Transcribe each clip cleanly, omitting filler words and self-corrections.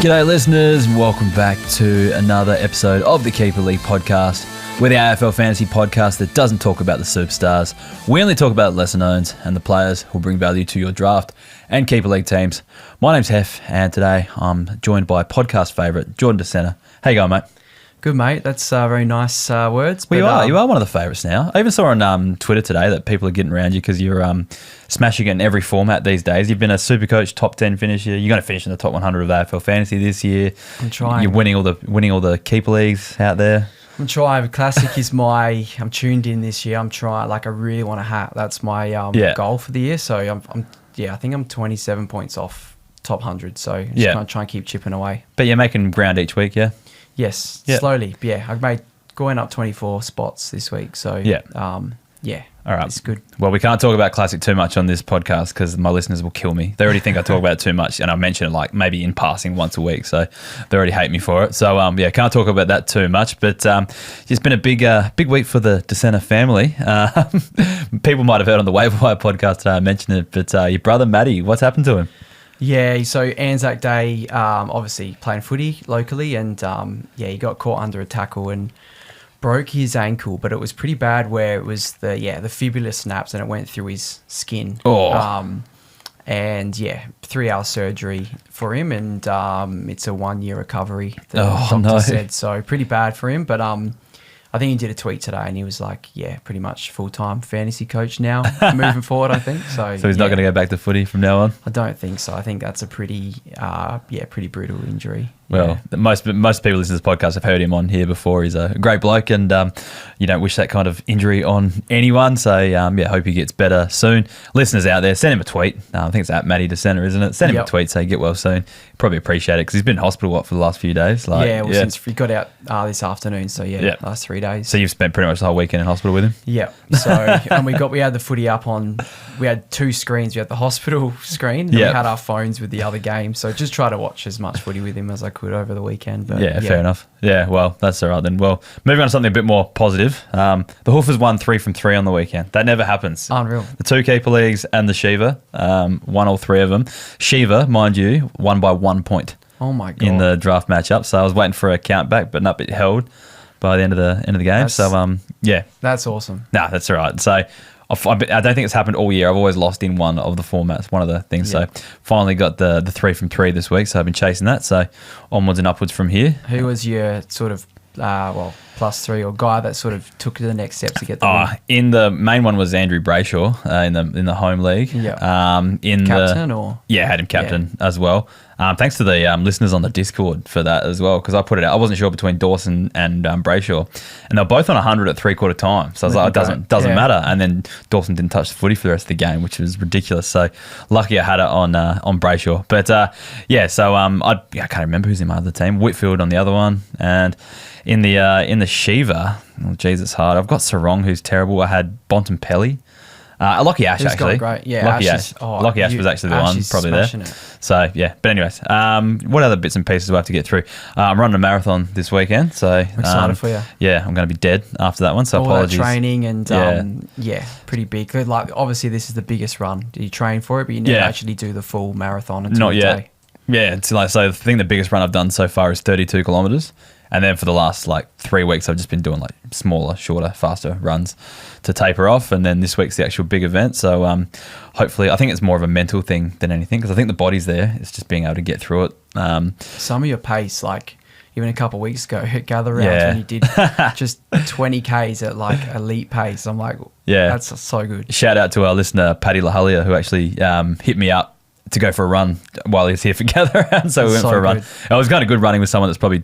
G'day listeners, welcome back to another episode of the Keeper League podcast. We're the AFL fantasy podcast that doesn't talk about the superstars. We only talk about lesser knowns and the players who bring value to your draft and Keeper League teams. My name's Heff, and today I'm joined by podcast favourite Jordan DeSena. How you going, mate? Good, mate. That's very nice words. Well, you are one of the favourites now. I even saw on Twitter today that people are getting around you because you're smashing it in every format these days. You've been a Supercoach top 10 finisher. You're going to finish in the top 100 of AFL fantasy this year. I'm trying. You're winning all the keeper leagues out there. I'm trying. Classic is I'm tuned in this year. I'm trying. I really want a hat. That's my goal for the year. So I think I'm 27 points off top 100. So I'm just going to try and keep chipping away. But you're making ground each week, yeah? Yes, slowly. Yeah, I've made going up 24 spots this week. So all right, it's good. Well, we can't talk about Classic too much on this podcast because my listeners will kill me. They already think I talk about it too much, and I mention it like maybe in passing once a week, so they already hate me for it. So can't talk about that too much. But it's been a big week for the DeSena family. People might have heard on the Waiver Wire podcast today I mentioned it, but your brother Matty, what's happened to him? Yeah, so Anzac Day, obviously playing footy locally, and he got caught under a tackle and broke his ankle, but it was pretty bad where it was the fibula snaps and it went through his skin. 3-hour surgery for him, and it's a 1-year recovery, the doctor said. So pretty bad for him, but I think he did a tweet today and he was like, pretty much full-time fantasy coach now moving forward, I think. So he's not going to go back to footy from now on? I don't think so. I think that's a pretty brutal injury. Well, most people listening to this podcast have heard him on here before. He's a great bloke, and you don't wish that kind of injury on anyone. So, hope he gets better soon. Listeners out there, send him a tweet. I think it's at Matty DeSena, isn't it? Send him a tweet, say get well soon. Probably appreciate it because he's been in hospital, for the last few days? Since he got out this afternoon. So, last 3 days. So, you've spent pretty much the whole weekend in hospital with him? Yeah. So, and we had the footy up on, we had 2 screens. We had the hospital screen, and we had our phones with the other game. So, just try to watch as much footy with him as I could over the weekend. But fair enough. Yeah, well, that's all right then. Well, moving on to something a bit more positive. The Hoofers won 3 from 3 on the weekend. That never happens. Unreal. The 2 keeper leagues and the Shiva won all 3 of them. Shiva, mind you, won by 1 point. Oh my God. In the draft matchup. So I was waiting for a count back, but not, it held by the end of the game. That's awesome. Nah, that's all right. So I don't think it's happened all year. I've always lost in one of the formats, one of the things. So finally got the 3 from 3 this week. So I've been chasing that. So onwards and upwards from here. Who was your sort of +3 or guy that sort of took the next step to get the win? In the main one was Andrew Brayshaw in the home league. Yeah. Captain or? Yeah, had him captain as well. Thanks to the listeners on the Discord for that as well, because I put it out. I wasn't sure between Dawson and Brayshaw, and they're both on 100 at 3/4 time. So I was like, it doesn't matter. And then Dawson didn't touch the footy for the rest of the game, which was ridiculous. So lucky I had it on Brayshaw. But I can't remember who's in my other team. Whitfield on the other one, and in the Shiva, it's hard. I've got Sarong, who's terrible. I had Bontempelli. Lockie Ash, actually. Great. Yeah, Lockie Ash was actually the one, probably there. So, but anyways, what other bits and pieces do I have to get through? I'm running a marathon this weekend, so... I'm excited for you. Yeah, I'm going to be dead after that one, so apologies. All that training and, pretty big. Like, obviously, this is the biggest run. You train for it, but you never actually do the full marathon until the day. Yeah, it's like, so I think the biggest run I've done so far is 32 kilometres. And then for the last 3 weeks, I've just been doing smaller, shorter, faster runs to taper off. And then this week's the actual big event. So hopefully, I think it's more of a mental thing than anything, because I think the body's there. It's just being able to get through it. Some of your pace, even a couple of weeks ago at Gather Rounds when you did just 20 Ks at elite pace. I'm like, that's so good. Shout out to our listener, Paddy Lahalia, who actually hit me up to go for a run while he was here for Gather Round. So we went for a run. It was kind of good running with someone that's probably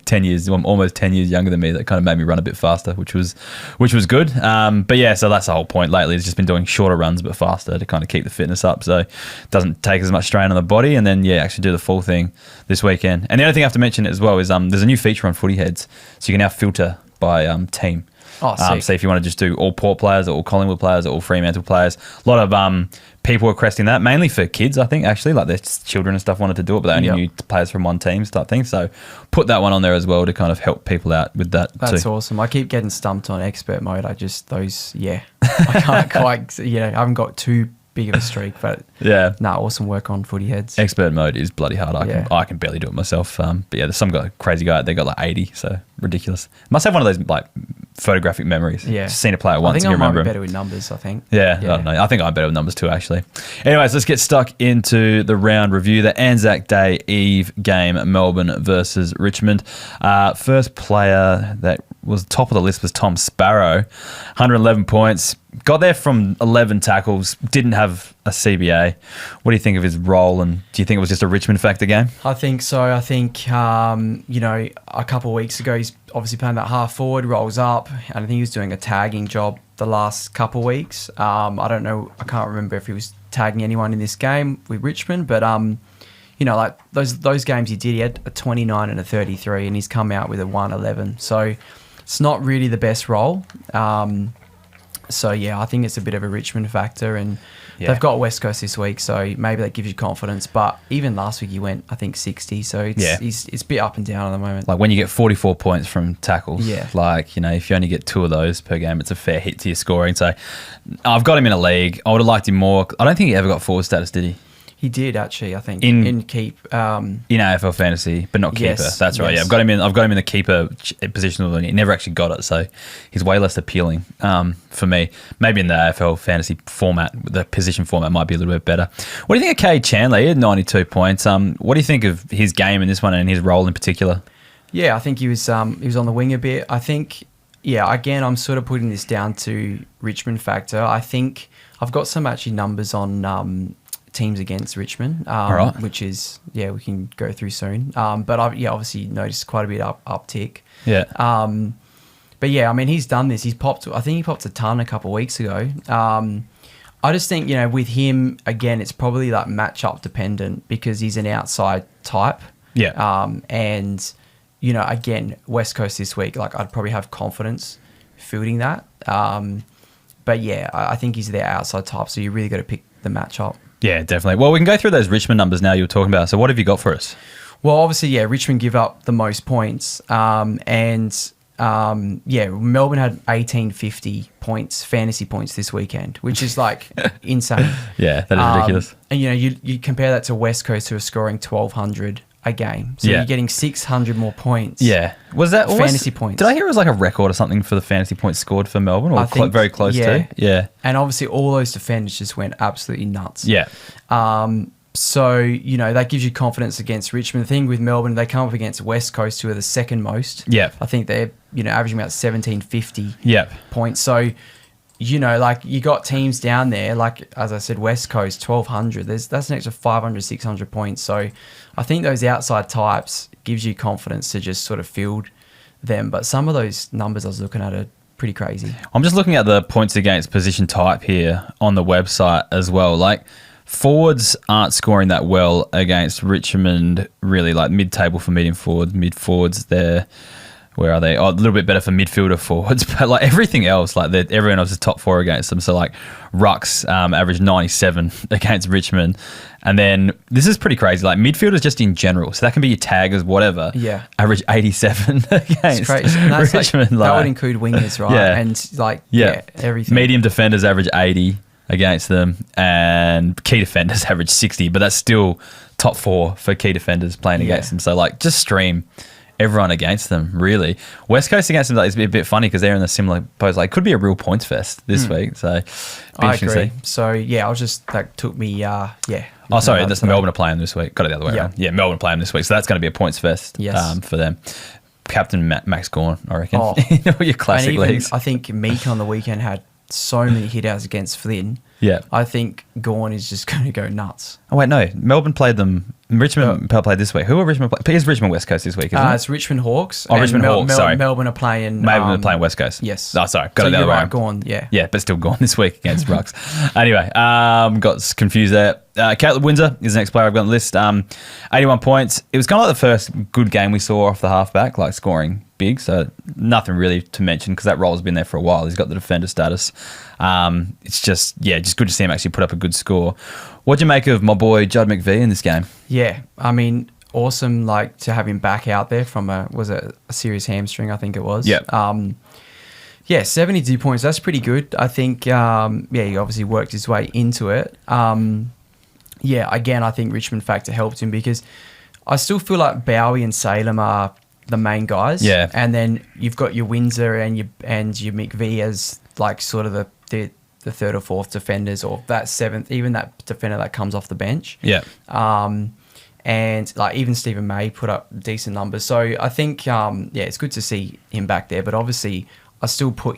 almost 10 years younger than me. That kind of made me run a bit faster, which was good. So that's the whole point lately. It's just been doing shorter runs but faster to kind of keep the fitness up, so it doesn't take as much strain on the body. And then actually do the full thing this weekend. And the other thing I have to mention as well is there's a new feature on Footy Heads, so you can now filter by team. So if you want to just do all Port players or all Collingwood players or all Fremantle players, a lot of people were requesting that, mainly for kids, I think, actually, like their children and stuff wanted to do it, but they only knew players from one team type thing. So put that one on there as well to kind of help people out with that. That's awesome. I keep getting stumped on expert mode. I can't quite, I haven't got too big of a streak. But yeah, awesome work on footy heads. Expert mode is bloody hard. I can barely do it myself. But yeah, there's some crazy guy. They got like 80, so ridiculous. Must have one of those like photographic memories. Yeah, just seen a player once. I think and you remember might be him. better with numbers. I think. Yeah, I don't know. I think I'm better with numbers too, actually. Anyways, let's get stuck into the round review. The Anzac Day Eve game, Melbourne versus Richmond. First player that was top of the list was Tom Sparrow, 111 points. Got there from 11 tackles, didn't have a CBA. What do you think of his role, and do you think it was just a Richmond factor game? I think so. I think, a couple of weeks ago, he's obviously playing that half forward, rolls up, and I think he was doing a tagging job the last couple of weeks. I don't know. I can't remember if he was tagging anyone in this game with Richmond, but, like those games he did, he had a 29 and a 33, and he's come out with a 111. So it's not really the best role. So, yeah, I think it's a bit of a Richmond factor, and they've got West Coast this week, so maybe that gives you confidence. But even last week he went, I think, 60, so it's a bit up and down at the moment. Like when you get 44 points from tackles, if you only get 2 of those per game, it's a fair hit to your scoring. So I've got him in a league. I would have liked him more. I don't think he ever got forward status, did he? He did actually, I think, in keep. In AFL fantasy, but not keeper. Yes, That's right. yes. Yeah, I've got him in the keeper position. He never actually got it, so he's way less appealing for me. Maybe in the AFL fantasy format, the position format might be a little bit better. What do you think of Cade Chandler? He had 92 points. What do you think of his game in this one and his role in particular? Yeah, I think he was on the wing a bit. I think, again, I'm sort of putting this down to Richmond factor. I think I've got some actually numbers on teams against Richmond, right. which is, we can go through soon. But I've, obviously noticed quite a bit uptick. Yeah. But yeah, I mean, he's done this. I think he popped a ton a couple of weeks ago. I just think, with him, again, it's probably like matchup dependent because he's an outside type. Yeah. And, again, West Coast this week, like I'd probably have confidence fielding that. But yeah, I think he's their outside type. So you really got to pick the matchup. Yeah, definitely. Well, we can go through those Richmond numbers now you were talking about. So what have you got for us? Well, obviously, Richmond give up the most points. Melbourne had 1850 points, fantasy points this weekend, which is like insane. Yeah, that is ridiculous. And, you compare that to West Coast who are scoring 1,200 a game. So you're getting 600 more points. Yeah. Was that fantasy points? Did I hear it was like a record or something for the fantasy points scored for Melbourne? Or I think, very close to? Yeah. And obviously all those defenders just went absolutely nuts. Yeah. So, that gives you confidence against Richmond. The thing with Melbourne, they come up against West Coast, who are the second most. Yeah. I think they're, averaging about 1,750 points. So, you got teams down there, like, as I said, West Coast, 1,200. That's an extra 500, 600 points. So, I think those outside types gives you confidence to just sort of field them. But some of those numbers I was looking at are pretty crazy. I'm just looking at the points against position type here on the website as well. Like, forwards aren't scoring that well against Richmond, really, like mid-table for medium forwards, mid-forwards, they're... Where are they? Oh, a little bit better for midfielder forwards, but like everything else, like everyone else is top 4 against them. So like Rucks averaged 97 against Richmond. And then this is pretty crazy. Like midfielders just in general. So that can be your taggers, whatever. Yeah. Average 87 against Richmond. That would include wingers, right? Yeah. And everything. Medium defenders average 80 against them and key defenders average 60, but that's still top 4 for key defenders playing against them. So like just stream everyone against them, really. West Coast against them is a bit funny because they're in a similar pose. Like, could be a real points fest this week. So, I agree. So, I was just, that took me, Oh, sorry, that's Melbourne are playing this week. Got it the other way around. Yeah, Melbourne playing this week. So that's going to be a points fest for them. Captain Max Gawn, I reckon. Oh. Your classic leagues. I think Meek on the weekend had so many hit-outs against Flynn. Yeah. I think Gawn is just going to go nuts. Oh, wait, no. Melbourne played them. Richmond played this week. Who are Richmond playing? It's Richmond West Coast this week, isn't it? It's Richmond Hawks. Oh, Richmond Hawks, sorry. Melbourne are playing... Melbourne are playing West Coast. Yes. Oh, sorry. Got it the other way. Right, Gawn, yeah. Yeah, but still Gawn this week against Rucks. Anyway, got confused there. Caleb Windsor is the next player I've got on the list. 81 points. It was kind of like the first good game we saw off the halfback, like scoring big. So nothing really to mention because that role has been there for a while. He's got the defender status. It's just good to see him actually put up a good score. What'd you make of my boy Judd McVie in this game? Yeah, I mean, awesome. Like to have him back out there from a serious hamstring, I think it was. Yeah. Yeah, 72 points. That's pretty good. I think, he obviously worked his way into it. Again, I think Richmond factor helped him because I still feel like Bowie and Salem are the main guys. Yeah. And then you've got your Windsor and your McVie as like sort of the third or fourth defenders, or that seventh, even that defender that comes off the bench. Yeah. And like even Stephen May put up decent numbers. So I think, it's good to see him back there. But obviously, I still put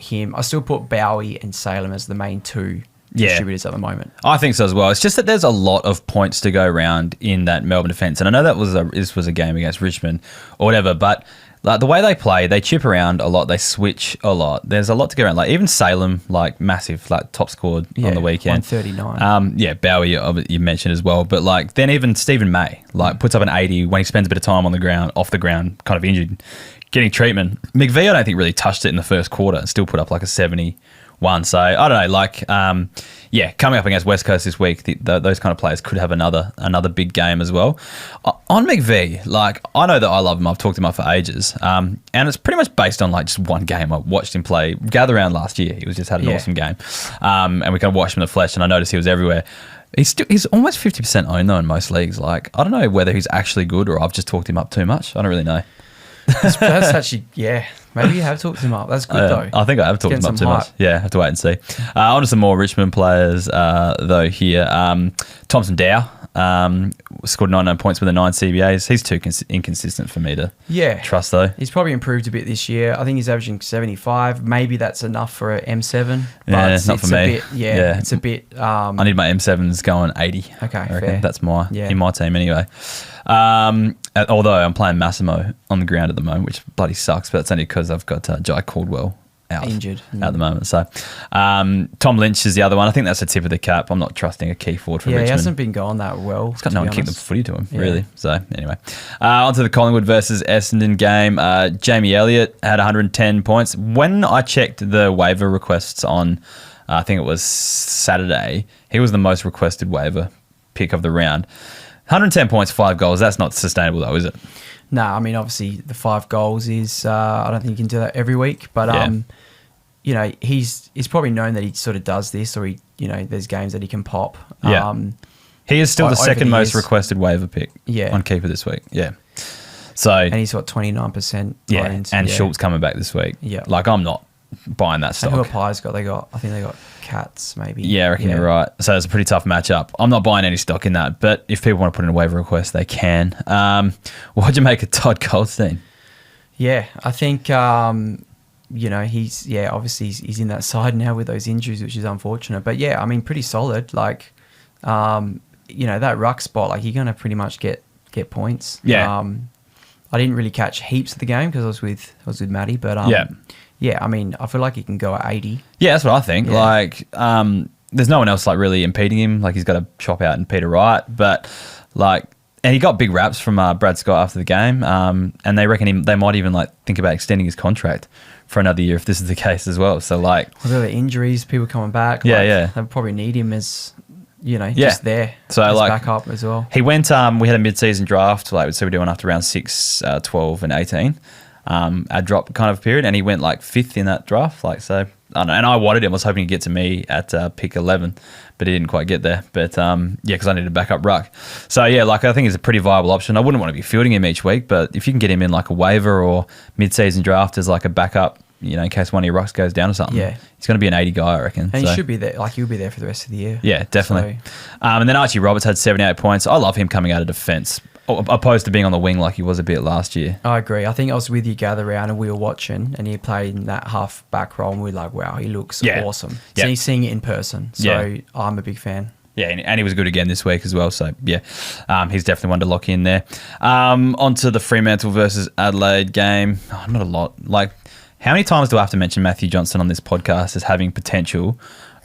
Bowie and Salem as the main two distributors at the moment. I think so as well. It's just that there's a lot of points to go around in that Melbourne defence. And I know this was a game against Richmond or whatever, but like the way they play, they chip around a lot, they switch a lot. There's a lot to go around. Like even Salem, like massive, like top scored on the weekend. 139. Bowie you mentioned as well. But like then even Stephen May like puts up an 80 when he spends a bit of time on the ground, off the ground, kind of injured, getting treatment. McVie, I don't think really touched it in the first quarter and still put up like a 71. So I don't know, like coming up against West Coast this week, those kind of players could have another big game as well. On McVie, like I know that I love him. I've talked him up for ages, and it's pretty much based on like just one game. I watched him play Gather Round last year. He had an awesome game, and we kind of watched him in the flesh, and I noticed he was everywhere. He's almost 50% owned though in most leagues. Like I don't know whether he's actually good or I've just talked him up too much. I don't really know. That's actually, maybe you have talked him up. That's good though. I think I have talked him up too much. Yeah, have to wait and see. On to some more Richmond players though here. Thompson Dow scored 99 points with the 9 CBAs. He's too inconsistent for me to trust though. He's probably improved a bit this year. I think he's averaging 75. Maybe that's enough for an M7. But not for me. It's a bit... I need my M7s going 80. Okay, fair. That's in my team anyway. Although I'm playing Massimo on the ground at the moment, which bloody sucks, but it's only because I've got Jai Caldwell out injured at the moment. So Tom Lynch is the other one. I think that's the tip of the cap. I'm not trusting a key forward for Richmond. He hasn't been going that well. He's got no one kicking the footy to him, really. So anyway, on to the Collingwood versus Essendon game. Jamie Elliott had 110 points. When I checked the waiver requests on, I think it was Saturday, he was the most requested waiver pick of the round. 110 points, 5 goals. That's not sustainable though, is it? No, I mean, obviously the 5 goals is, I don't think you can do that every week, but, he's probably known that he sort of does this, or there's games that he can pop. Yeah. He is still the second most requested waiver pick on keeper this week. Yeah. So, and he's got 29%. Yeah. And Schultz coming back this week. Yeah. Like I'm not buying that stock. And who have Pies got? I think they got Cats maybe. Yeah, I reckon you're right. So it's a pretty tough matchup. I'm not buying any stock in that, but if people want to put in a waiver request, they can. What'd you make of Todd Goldstein? Yeah, I think he's obviously he's in that side now with those injuries, which is unfortunate. But yeah, I mean, pretty solid. Like, that ruck spot, like you're gonna pretty much get points. Yeah. I didn't really catch heaps of the game because I was with Maddie, but yeah, I mean, I feel like he can go at 80. Yeah, that's what I think. Yeah. Like, there's no one else like really impeding him. Like, he's got to chop out and Peter Wright, but like, and he got big raps from Brad Scott after the game, and they reckon they might even like think about extending his contract for another year if this is the case as well. So like, the injuries, people coming back. Yeah. They'll probably need him as just there. So as like backup as well. He went. We had a mid-season draft. Like, so we're doing after round 6, 12, and 18. A drop kind of period, and he went like 5th in that draft. Like, so I don't know, and I wanted him. I was hoping he'd get to me at pick 11, but he didn't quite get there. But because I needed a backup ruck. So yeah, like I think he's a pretty viable option. I wouldn't want to be fielding him each week, but if you can get him in like a waiver or mid-season draft as like a backup, in case one of your rucks goes down or something, he's going to be an 80 guy, I reckon. And he should be there. Like he'll be there for the rest of the year. Yeah, definitely. So. And then Archie Roberts had 78 points. I love him coming out of defence, opposed to being on the wing like he was a bit last year. I agree. I think I was with you Gather Round and we were watching and he played in that half back role and we were like, wow, he looks awesome. So he's seeing it in person. So I'm a big fan. Yeah, and he was good again this week as well. So, yeah, he's definitely one to lock in there. On to the Fremantle versus Adelaide game. Oh, not a lot. Like, how many times do I have to mention Matthew Johnson on this podcast as having potential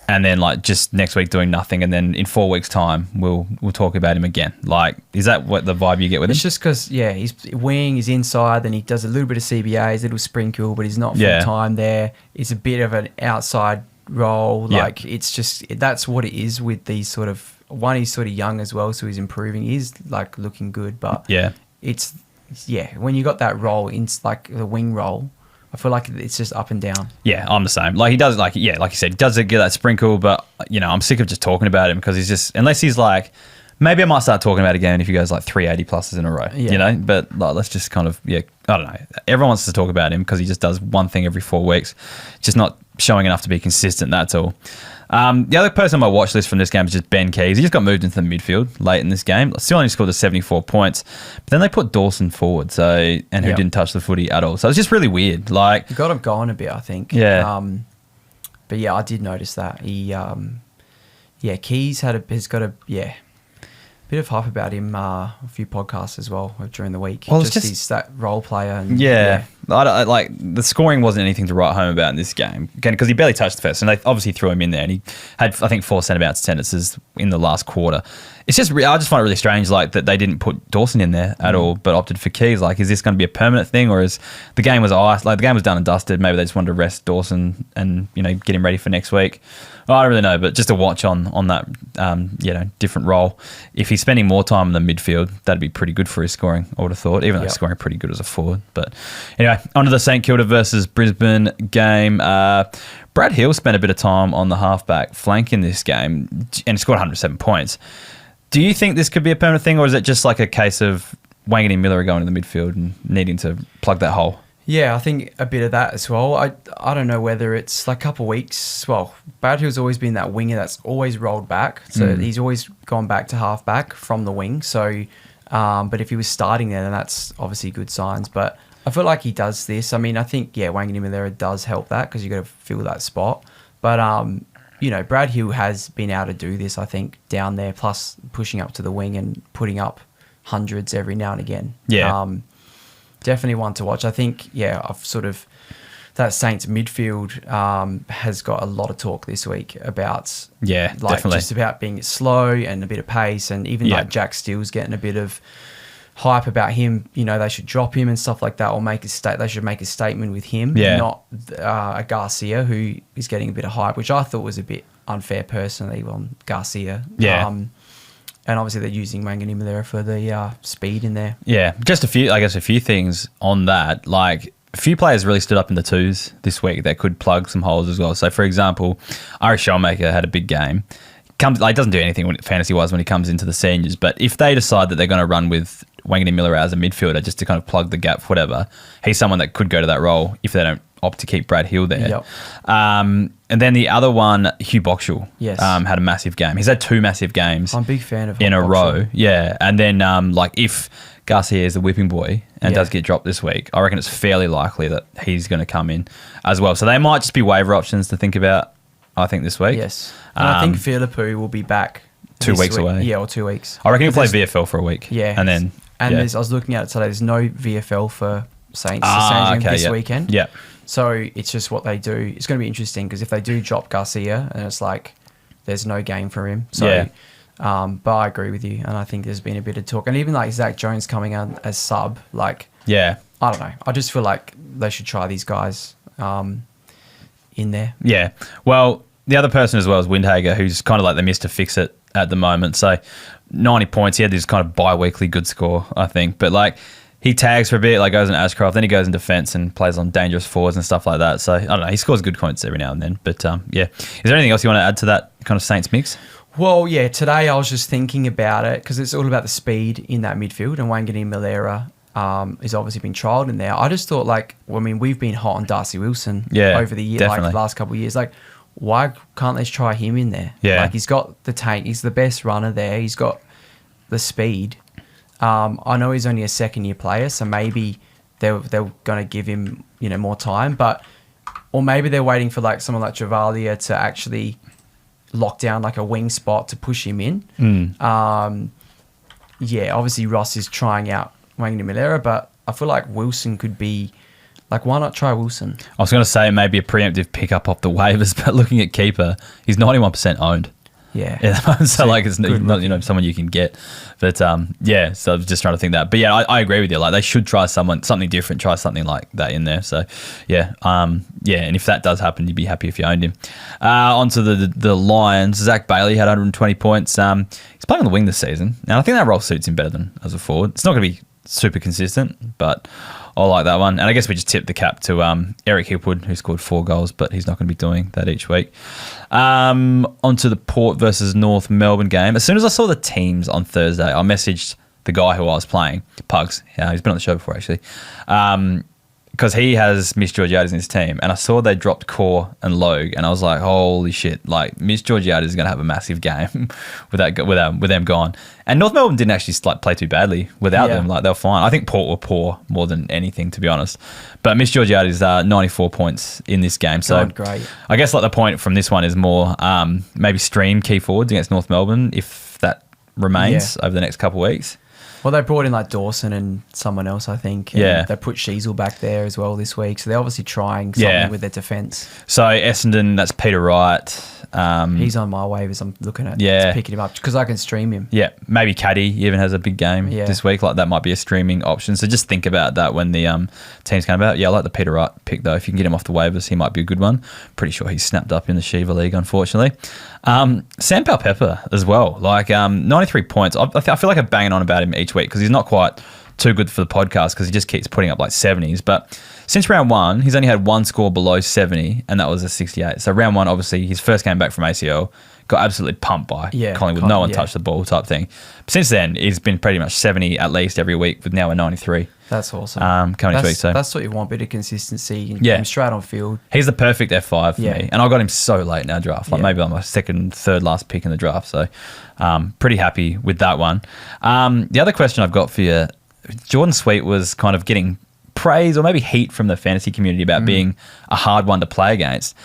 and then, like, just next week doing nothing and then in 4 weeks' time we'll talk about him again? Like, is that what the vibe you get with him? It's just because, he's wing, he's inside, then he does a little bit of CBAs, a little sprinkle, but he's not full-time there. It's a bit of an outside role. Like, it's just, that's what it is with these sort of, one, he's sort of young as well, so he's improving. He's, like, looking good, but it's when you got that role, in like the wing role, I feel like it's just up and down. Yeah, I'm the same. Like he does, like you said, does get that sprinkle, but I'm sick of just talking about him because he's just, unless he's like, maybe I might start talking about it again if he goes like 380 pluses in a row, But like, let's just kind of, I don't know. Everyone wants to talk about him because he just does one thing every 4 weeks, just not showing enough to be consistent. That's all. The other person on my watch list from this game is just Ben Keys. He just got moved into the midfield late in this game. Still only scored 74 points, but then they put Dawson forward, who didn't touch the footy at all. So it's just really weird. Like, you got him going a bit, I think. Yeah. But yeah, I did notice that he, Keys has got a bit of hype about him. A few podcasts as well during the week. Well, just he's that role player. And, I like the scoring wasn't anything to write home about in this game again because he barely touched the first, and they obviously threw him in there, and he had I think 4 centre-bounce attendances in the last quarter. It's just I just find it really strange like that they didn't put Dawson in there at all, but opted for Keys. Like, is this going to be a permanent thing, or is the game was ice? Like the game was done and dusted. Maybe they just wanted to rest Dawson and get him ready for next week. I don't really know, but just a watch on that different role. If he's spending more time in the midfield, that'd be pretty good for his scoring, I would have thought, even though he's scoring pretty good as a forward. But anyway, on to the St Kilda versus Brisbane game. Brad Hill spent a bit of time on the halfback flank in this game and scored 107 points. Do you think this could be a permanent thing, or is it just like a case of Wangan and Miller going to the midfield and needing to plug that hole? Yeah, I think a bit of that as well. I don't know whether it's like a couple of weeks. Well, Brad Hill's always been that winger that's always rolled back. So he's always gone back to halfback from the wing. So, but if he was starting there, then that's obviously good signs. But I feel like he does this. I mean, I think, Wangan Milera does help that because you got to fill that spot. But, Brad Hill has been able to do this, I think, down there, plus pushing up to the wing and putting up hundreds every now and again. Yeah. Definitely one to watch. I think, I've sort of that Saints midfield has got a lot of talk this week about definitely just about being slow and a bit of pace, and even like Jack Steele's getting a bit of hype about him. They should drop him and stuff like that, or they should make a statement with him, not a Garcia who is getting a bit of hype, which I thought was a bit unfair personally on Garcia. And obviously they're using Wanganima there for the speed in there. Yeah, just a few things on that. Like, a few players really stood up in the twos this week that could plug some holes as well. So, for example, Irish Shellmaker had a big game. Doesn't do anything fantasy-wise when he comes into the seniors, but if they decide that they're going to run with Wangan Miller as a midfielder just to kind of plug the gap, whatever, he's someone that could go to that role if they don't opt to keep Brad Hill there. Yep. And then the other one, Hugh Boxall, had a massive game. He's had 2 massive games. I'm a big fan of in a row. Yeah, and then if Garcia is the whipping boy and does get dropped this week, I reckon it's fairly likely that he's going to come in as well. So they might just be waiver options to think about, I think, this week. Yes. And I think Philippou will be back 2 weeks away. Yeah, or 2 weeks. I reckon he'll play VFL for a week. Yeah. And then... I was looking at it today. There's no VFL for Saints this weekend. Yeah. So it's just what they do. It's going to be interesting because if they do drop Garcia, and it's like there's no game for him. So, but I agree with you, and I think there's been a bit of talk, and even like Zach Jones coming out as sub, I don't know. I just feel like they should try these guys in there. Yeah. Well, the other person as well is Windhager, who's kind of like the Mr. Fix-It at the moment. So 90 points. He had this kind of bi-weekly good score, I think. But he tags for a bit, goes in Ashcroft, then he goes in defence and plays on dangerous forwards and stuff like that. So I don't know. He scores good points every now and then. But is there anything else you want to add to that kind of Saints mix? Well, today I was just thinking about it because it's all about the speed in that midfield, and Wangan Milera has obviously been trialled in there. I just thought, we've been hot on Darcy Wilson over the year, the last couple of years. Why can't they try him in there? Yeah. He's got the tank. He's the best runner there. He's got the speed. I know he's only a second-year player, so maybe they're going to give him more time, or maybe they're waiting for someone like Travalia to actually lock down a wing spot to push him in. Obviously Ross is trying out Wangan Milera, but I feel like Wilson could be. Why not try Wilson? I was going to say maybe a preemptive pickup off the waivers, but looking at keeper, he's 91% owned. Yeah. So it's not someone you can get. But so I was just trying to think that. But I agree with you. They should try something different, try something like that in there. So and if that does happen, you'd be happy if you owned him. Onto the Lions. Zach Bailey had 120 points. He's playing on the wing this season. And I think that role suits him better than as a forward. It's not going to be super consistent, but I like that one. And I guess we just tipped the cap to Eric Hipwood, who scored 4 goals, but he's not going to be doing that each week. Onto the Port versus North Melbourne game. As soon as I saw the teams on Thursday, I messaged the guy who I was playing, Pugs. Yeah, he's been on the show before, actually. Because he has Miss Georgiades in his team, and I saw they dropped Core and Logue, and I was like, holy shit, like Miss Georgiades is going to have a massive game with them gone. And North Melbourne didn't actually play too badly without them. Like, they were fine. I think Port were poor more than anything, to be honest. But Miss Georgiades 94 points in this game. So great. I guess like the point from this one is more maybe stream key forwards against North Melbourne if that remains over the next couple of weeks. Well, they brought in like Dawson and someone else, I think. And they put Sheasel back there as well this week. So they're obviously trying something with their defence. So Essendon, that's Peter Wright. He's on my waivers. I'm looking at picking him up because I can stream him. Yeah, maybe Caddy even has a big game this week. Like that might be a streaming option. So just think about that when the teams come about. Yeah, I like the Peter Wright pick though. If you can get him off the waivers, he might be a good one. Pretty sure he's snapped up in the Shiva League, unfortunately. Sam Powell-Pepper as well. Like 93 points. I feel like I'm banging on about him each week because he's not quite too good for the podcast because he just keeps putting up like 70s. But since round 1, he's only had one score below 70, and that was a 68. So round 1, obviously, his first game back from ACL, got absolutely pumped by Collingwood. No one touched the ball type thing. But since then, he's been pretty much 70 at least every week with now a 93. That's awesome. Coming this week. So that's what you want, a bit of consistency. Him straight on field. He's the perfect F5 for me. And I got him so late in our draft. Like maybe I'm my second, third last pick in the draft. So pretty happy with that one. The other question I've got for you, Jordan Sweet was kind of getting praise or maybe heat from the fantasy community about being a hard one to play against.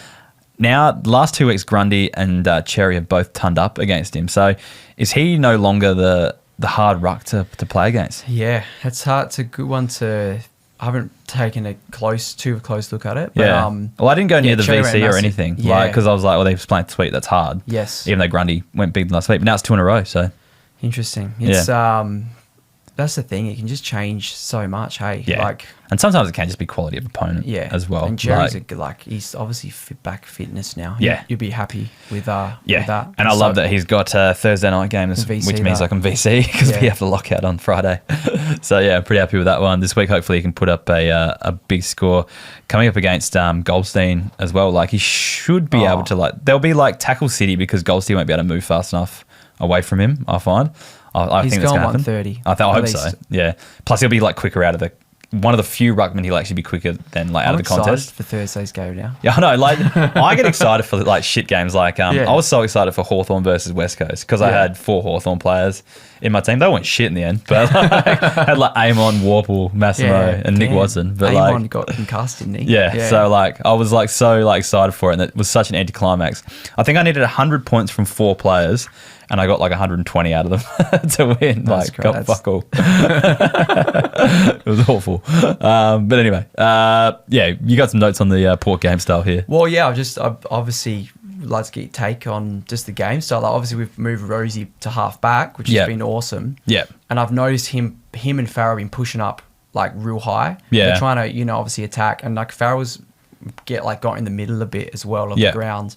Now, the last 2 weeks, Grundy and Cherry have both turned up against him. So is he no longer the hard ruck to play against? Yeah, it's hard. It's a good one to... I haven't taken too close look at it. But, well, I didn't go near the VC or anything. Because I was like, well, they've playing Sweet, that's hard. Yes. Even though Grundy went big last week. But now it's 2 in a row, so... Interesting. It's that's the thing. It can just change so much, hey? Yeah. And sometimes it can just be quality of opponent as well. And Jerry's he's obviously back fitness now. You'd be happy with that. And I love that he's got a Thursday night game, which means I can VC because we have the lockout on Friday. So, I'm pretty happy with that one. This week, hopefully, he can put up a big score. Coming up against Goldstein as well. Like, he should be able to, they'll be tackle city because Goldstein won't be able to move fast enough away from him, I find. I think that's going to happen. 130. I hope so. Yeah. Plus, he'll be quicker out of the. One of the few ruckmen he'll actually be quicker than out of the contest. For Thursday's game now. Yeah, I know. I get excited for shit games. I was so excited for Hawthorn versus West Coast because I had 4 Hawthorn players in my team. They weren't shit in the end, but I had Amon, Warple, Massimo, and Nick Watson. But Amon got concussed, didn't he? Yeah. So I was so excited for it, and it was such an anticlimax. I think I needed 100 points from 4 players. And I got 120 out of them to win. Got fuck all. It was awful. But anyway, you got some notes on the Port game style here. Well, I obviously like to get your take on just the game style. Obviously, we've moved Rosie to half back, which has been awesome. Yeah. And I've noticed him and Farrell have been pushing up real high. Yeah. They're trying to, obviously attack. And Farrell's got in the middle a bit as well of the ground.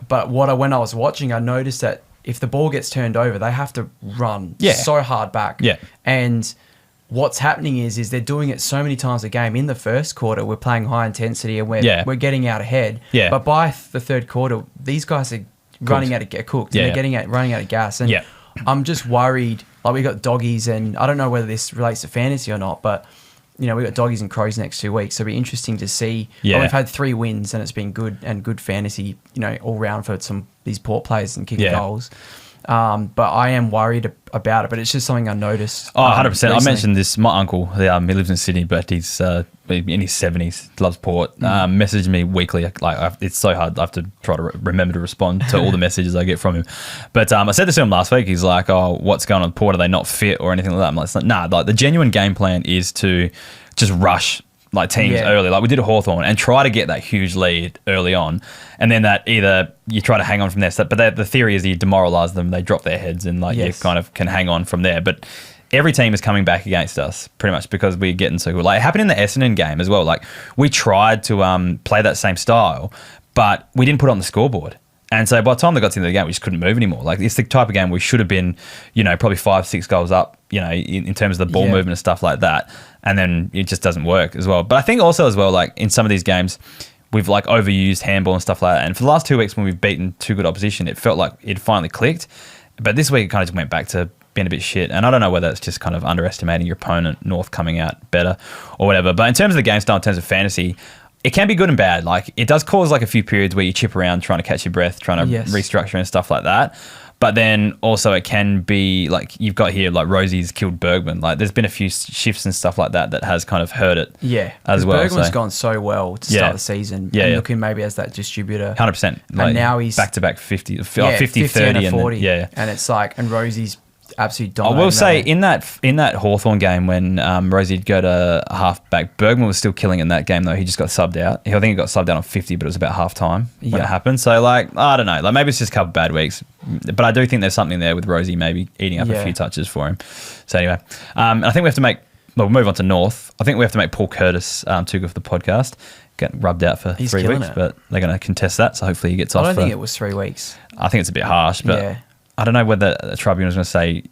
But when I was watching, I noticed that if the ball gets turned over, they have to run so hard back. Yeah. And what's happening is they're doing it so many times a game. In the first quarter, we're playing high intensity and we're getting out ahead. Yeah. But by the third quarter, these guys are running out of cooked. Yeah. And they're running out of gas. And I'm just worried. We got doggies, and I don't know whether this relates to fantasy or not, but we got doggies and crows next 2 weeks. So it'll be interesting to see. Yeah. We've had 3 wins, and it's been good fantasy, all round for these Port players and kicking goals. But I am worried about it. But it's just something I noticed. 100%. Recently. I mentioned this. My uncle, he lives in Sydney, but he's in his 70s, loves Port. Messaged me weekly. It's so hard. I have to try to remember to respond to all the messages I get from him. But I said this to him last week. He's like, "Oh, what's going on with Port? Are they not fit or anything like that?" I'm like, "Nah. The genuine game plan is to just rush." Teams early, we did a Hawthorn, and try to get that huge lead early on, and then that either you try to hang on from there. But the theory is you demoralise them, they drop their heads, and you kind of can hang on from there. But every team is coming back against us pretty much because we're getting so good. It happened in the Essendon game as well. We tried to play that same style, but we didn't put it on the scoreboard. And so by the time they got to the end of the game, we just couldn't move anymore. Like, it's the type of game we should have been, probably 5-6 goals up, in terms of the ball movement and stuff like that. And then it just doesn't work as well. But I think also as well, like in some of these games, we've like overused handball and stuff like that. And for the last 2 weeks when we've beaten 2 good opposition, it felt like it finally clicked. But this week it kind of just went back to being a bit shit. And I don't know whether it's just kind of underestimating your opponent, North coming out better or whatever. But in terms of the game style, in terms of fantasy, it can be good and bad. Like, it does cause like a few periods where you chip around trying to catch your breath, trying to restructure and stuff like that. But then also it can be like, you've got here like Rosie's killed Bergman. Like, there's been a few shifts and stuff like that has kind of hurt it. Yeah, as well. Bergman's gone so well to start the season. Yeah, and looking maybe as that distributor. 100%. Like, and now he's back to back 50, 30, and 40. And then, and it's like, and Rosie's absolutely I dominating. will say in that Hawthorn game when Rosie'd go to half-back, Bergman was still killing in that game though. He just got subbed out. I think he got subbed out on 50, but it was about half-time when it happened. So like, I don't know. Like, maybe it's just a couple of bad weeks. But I do think there's something there with Rosie maybe eating up a few touches for him. So anyway, and I think we have to we'll move on to North. I think we have to make Paul Curtis too good for the podcast. Getting rubbed out for 3 weeks, but they're going to contest that. So hopefully he gets off. I don't think it was 3 weeks. I think it's a bit harsh, but I don't know whether the tribunal is going to say,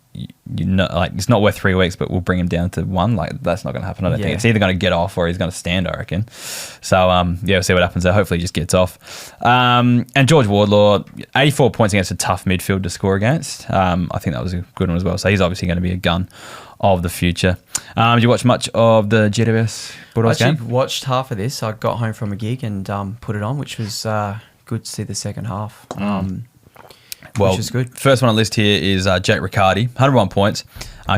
it's not worth 3 weeks, but we'll bring him down to 1. Like, that's not going to happen. I don't think. It's either going to get off or he's going to stand, I reckon. So, we'll see what happens there. Hopefully he just gets off. And George Wardlaw, 84 points against a tough midfield to score against. I think that was a good one as well. So he's obviously going to be a gun of the future. Did you watch much of the GWS Bulldogs game? I actually watched half of this. I got home from a gig and put it on, which was good to see the second half. Which is good. First one on the list here is Jake Riccardi, 101 points.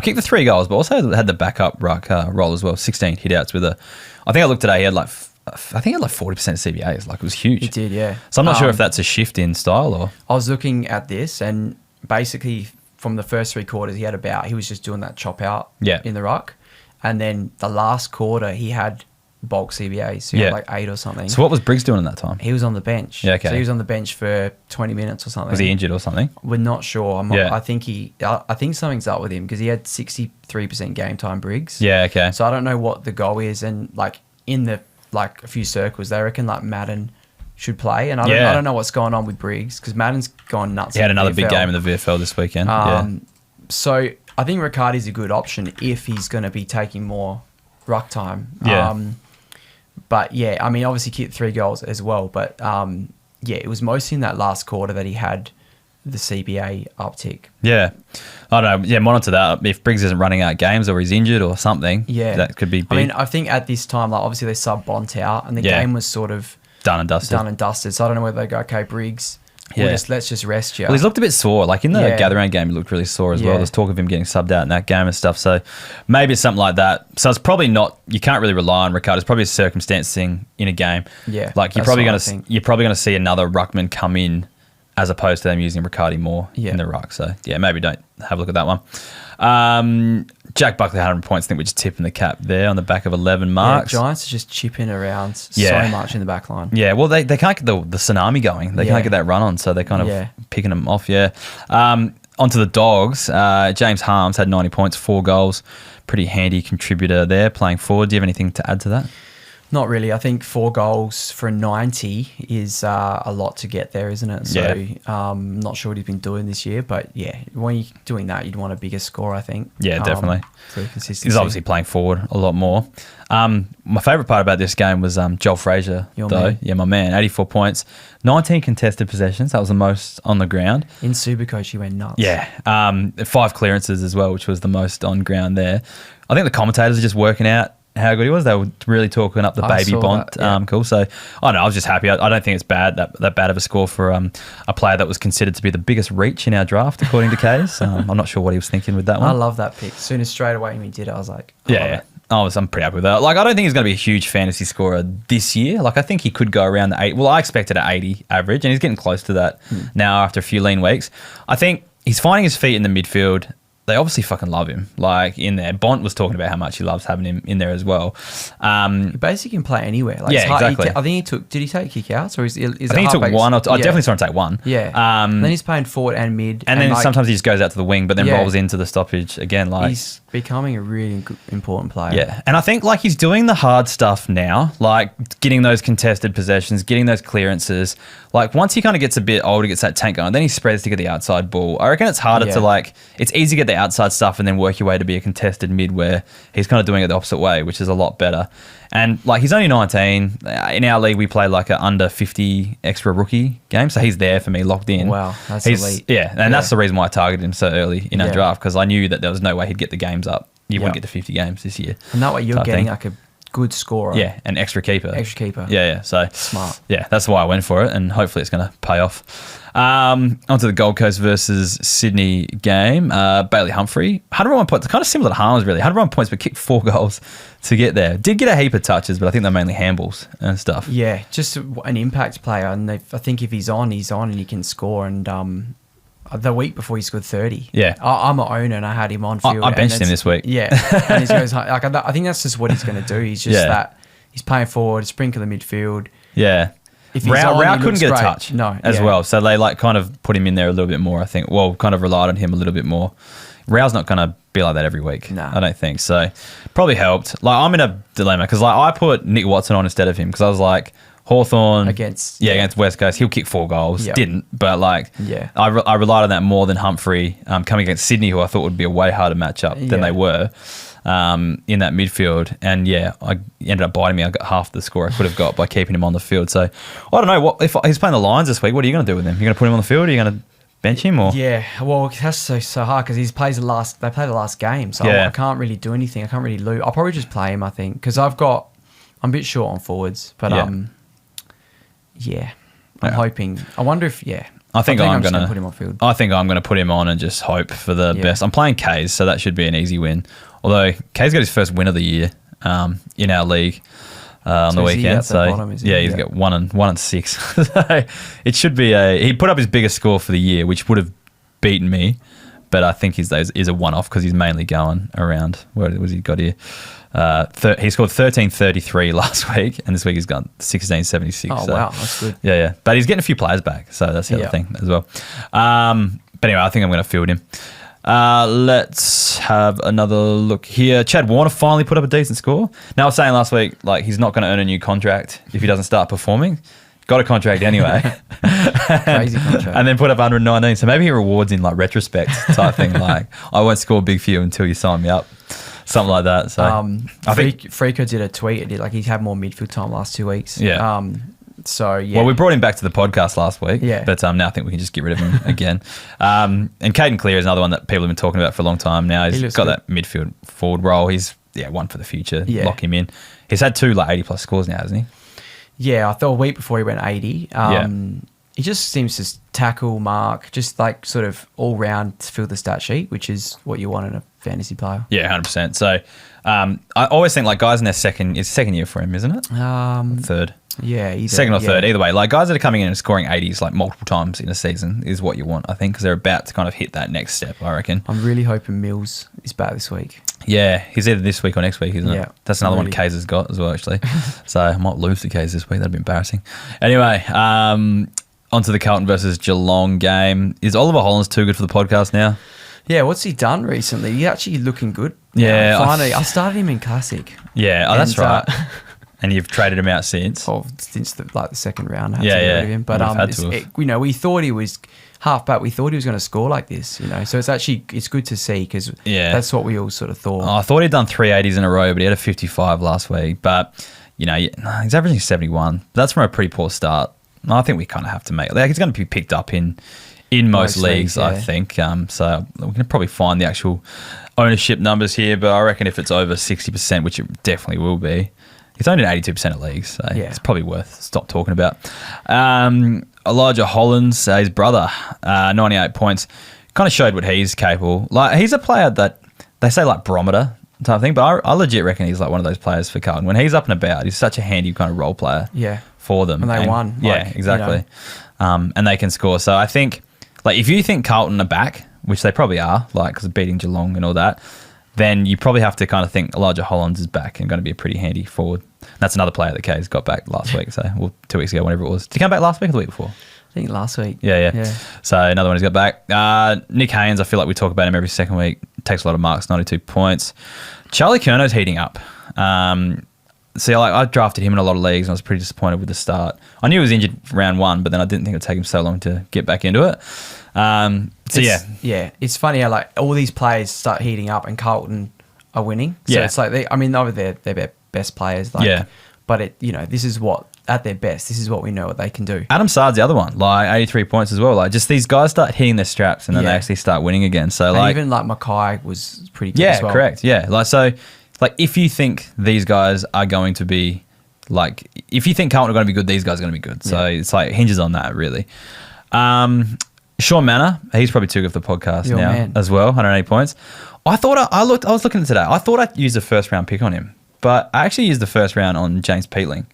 Kicked the 3 goals, but also had the backup ruck role as well. 16 hit-outs with I think I looked today, he had like 40% CBAs. Like, it was huge. He did, yeah. So I'm not sure if that's a shift in style or... I was looking at this and basically from the first 3 quarters, he was just doing that chop out in the ruck. And then the last quarter, he had bulk CBAs, so he had like 8 or something. So what was Briggs doing in that time? He was on the bench. Yeah, okay. So he was on the bench for 20 minutes or something. Was he injured or something? We're not sure. I think something's up with him because he had 63% game time, Briggs. Yeah, okay. So I don't know what the goal is, and like in the like a few circles, they reckon like Madden should play, and I don't know what's going on with Briggs because Madden's gone nuts. He had another big game in the VFL this weekend. So I think Riccardi's a good option if he's going to be taking more ruck time. But yeah, I mean, obviously kicked 3 goals as well. But it was mostly in that last quarter that he had the CBA uptick. Yeah. I don't know. Yeah, monitor that. If Briggs isn't running out games or he's injured or something, that could be big. I mean, I think at this time, like obviously they sub Bont out and the game was sort of done and dusted. So I don't know whether they go, okay, Briggs, let's just rest you. Well, he's looked a bit sore. Like in the gather round game, he looked really sore as well. There's talk of him getting subbed out in that game and stuff. So maybe it's something like that. So it's probably not. You can't really rely on Riccardo. It's probably a circumstance thing in a game. Yeah, like you're probably going to see another ruckman come in as opposed to them using Riccardi more in the ruck. So yeah, maybe don't have a look at that one. Jack Buckley, 100 points. I think we're just tipping the cap there on the back of 11 marks. Yeah, Giants are just chipping around so much in the back line. Yeah, well, they can't get the tsunami going. They can't get that run on, so they're kind of picking them off, onto the Dogs. James Harms had 90 points, 4 goals. Pretty handy contributor there, playing forward. Do you have anything to add to that? Not really. I think 4 goals for 90 is a lot to get there, isn't it? So I'm not sure what he's been doing this year, but when you're doing that, you'd want a bigger score, I think. Yeah, definitely. For consistency. He's obviously playing forward a lot more. My favourite part about this game was Joel Frazier, man. Yeah, my man, 84 points, 19 contested possessions. That was the most on the ground. In Supercoach, he went nuts. Yeah, 5 clearances as well, which was the most on ground there. I think the commentators are just working out how good he was. They were really talking up the baby Bont. Cool. So I don't know. I was just happy. I don't think it's bad that bad of a score for a player that was considered to be the biggest reach in our draft, according to Kays. I'm not sure what he was thinking with that one. I love that pick. As soon as straight away when he did it, I was like, I'm pretty happy with that. Like, I don't think he's going to be a huge fantasy scorer this year. Like, I think he could go around the 8. Well, I expected an 80 average, and he's getting close to that now after a few lean weeks. I think he's finding his feet in the midfield. they obviously fucking love him. Like in there, Bont was talking about how much he loves having him in there as well. He basically can play anywhere. Like, yeah, exactly. I think did he take kickouts or is I think he took one. I definitely saw him take one. Yeah. And then he's playing forward and mid. And then sometimes he just goes out to the wing, but then rolls into the stoppage again. Like he's becoming a really important player. Yeah, and I think like he's doing the hard stuff now, like getting those contested possessions, getting those clearances. Like once he kind of gets a bit older, gets that tank going, then he spreads to get the outside ball. I reckon it's harder to like, it's easy to get the outside stuff and then work your way to be a contested mid where he's kind of doing it the opposite way, which is a lot better. And like he's only 19. In our league, we play like an under 50 extra rookie game. So he's there for me locked in. Wow, that's elite. Yeah, and that's the reason why I targeted him so early in our draft because I knew that there was no way he'd get the games up. You wouldn't get to 50 games this year. And that way you're getting like a good scorer. Yeah, an extra keeper. Yeah. So smart. Yeah, that's why I went for it, and hopefully it's going to pay off. Onto the Gold Coast versus Sydney game. Bailey Humphrey, 101 points. Kind of similar to Harms, really. 101 points, but kicked 4 goals to get there. Did get a heap of touches, but I think they're mainly handballs and stuff. Yeah, just an impact player. And I think if he's on, and he can score. And the week before he scored 30. Yeah. I'm an owner and I had him on field. I benched him this week. Yeah. And he goes, like, I think that's just what he's going to do. He's just that he's playing forward, sprinkle the midfield. Yeah. If he's on, Rao couldn't get great. a touch no, as well. So they like kind of put him in there a little bit more, I think. Well, kind of relied on him a little bit more. Rao's not going to be like that every week. No. I don't think. So probably helped. Like I'm in a dilemma because like I put Nick Watson on instead of him because I was like, Hawthorn against West Coast, he'll kick 4 goals. Yep. Didn't, but like I relied on that more than Humphrey coming against Sydney, who I thought would be a way harder matchup than they were in that midfield. And I ended up biting me. I got half the score I could have got by keeping him on the field. So I don't know what if he's playing the Lions this week. What are you going to do with him? You're going to put him on the field? Or are you going to bench him? Or well, that's so hard because they play the last game, so I can't really do anything. I can't really lose. I'll probably just play him. I think because I'm a bit short on forwards, but I'm hoping. I wonder if I think I'm going to put him on field. I think I'm going to put him on and just hope for the best. I'm playing Kays, so that should be an easy win. Although Kays got his first win of the year in our league on the weekend. He's got 1 and 6. So it should be he put up his biggest score for the year, which would have beaten me. But I think is a one-off because he's mainly going around. What was he got here? He scored 13.33 last week, and this week he's got 16.76. Oh, wow, that's good. Yeah. But he's getting a few players back, so that's the other thing as well. But anyway, I think I'm going to field him. Let's have another look here. Chad Warner finally put up a decent score. Now, I was saying last week, like he's not going to earn a new contract if he doesn't start performing. Got a contract anyway. Crazy contract. And then put up 119. So maybe he rewards in like retrospect type thing. Like, I won't score big for you until you sign me up. Something like that. So I think Freako did a tweet. He's had more midfield time last 2 weeks. Yeah. Well, we brought him back to the podcast last week. Yeah. But now I think we can just get rid of him again. And Caden Clear is another one that people have been talking about for a long time now. He's got that midfield forward role. He's one for the future. Yeah. Lock him in. He's had 2 like 80+ scores now, hasn't he? Yeah, I thought a week before he went 80. He just seems to tackle, mark, just like sort of all round to fill the stat sheet, which is what you want in a fantasy player. Yeah, 100%. So I always think like guys in their second year for him, isn't it? Third. Yeah, either, second or third, either way. Like guys that are coming in and scoring 80s like multiple times in a season is what you want, I think, because they're about to kind of hit that next step, I reckon. I'm really hoping Mills is back this week. Yeah, he's either this week or next week, isn't it? That's another one Kays has got as well, actually. So I might lose to Kays this week. That'd be embarrassing. Anyway, onto the Carlton versus Geelong game. Is Oliver Hollands too good for the podcast now? Yeah, what's he done recently? He's actually looking good. Yeah. Finally, I started him in Classic. Yeah, that's right. And you've traded him out since? Oh, since the second round. I had to get rid of him. But we thought he was half back. We thought he was going to score like this, So it's good to see because that's what we all sort of thought. I thought he'd done 380s in a row, but he had a 55 last week. But, he's averaging 71. That's from a pretty poor start. I think we kind of have to make it. He's going to be picked up in most leagues, I think. So we can probably find the actual ownership numbers here, but I reckon if it's over 60%, which it definitely will be, he's only in 82% of leagues, so it's probably worth stop talking about. Elijah Hollands, his brother, 98 points, kind of showed what he's capable. Like he's a player that they say like barometer type thing, but I legit reckon he's like one of those players for Carlton. When he's up and about, he's such a handy kind of role player for them. And they won. Yeah, exactly. And they can score. So I think like if you think Carlton are back, which they probably are, like because of beating Geelong and all that, then you probably have to kind of think Elijah Hollands is back and going to be a pretty handy forward. That's another player that K's got back last week, or 2 weeks ago, whenever it was. Did he come back last week or the week before? I think last week. Yeah. So another one he's got back. Nick Haynes, I feel like we talk about him every second week. Takes a lot of marks, 92 points. Charlie Curno's heating up. I drafted him in a lot of leagues and I was pretty disappointed with the start. I knew he was injured round 1, but then I didn't think it would take him so long to get back into it. It's funny how like all these players start heating up and Carlton are winning. So it's like they're best players. But this is what at their best. This is what we know what they can do. Adam Sard's the other one, like 83 points as well. Like just these guys start hitting their straps and then they actually start winning again. So and even like Mackay was pretty good as well. Yeah, correct. Yeah, like if you think these guys are going to be like, if you think Carlton are going to be good, these guys are going to be good. So it's like hinges on that really. Sean Manor, he's probably too good for the podcast as well. 180 points. I was looking at today. I thought I'd use a first round pick on him, but I actually used the first round on James Peatling.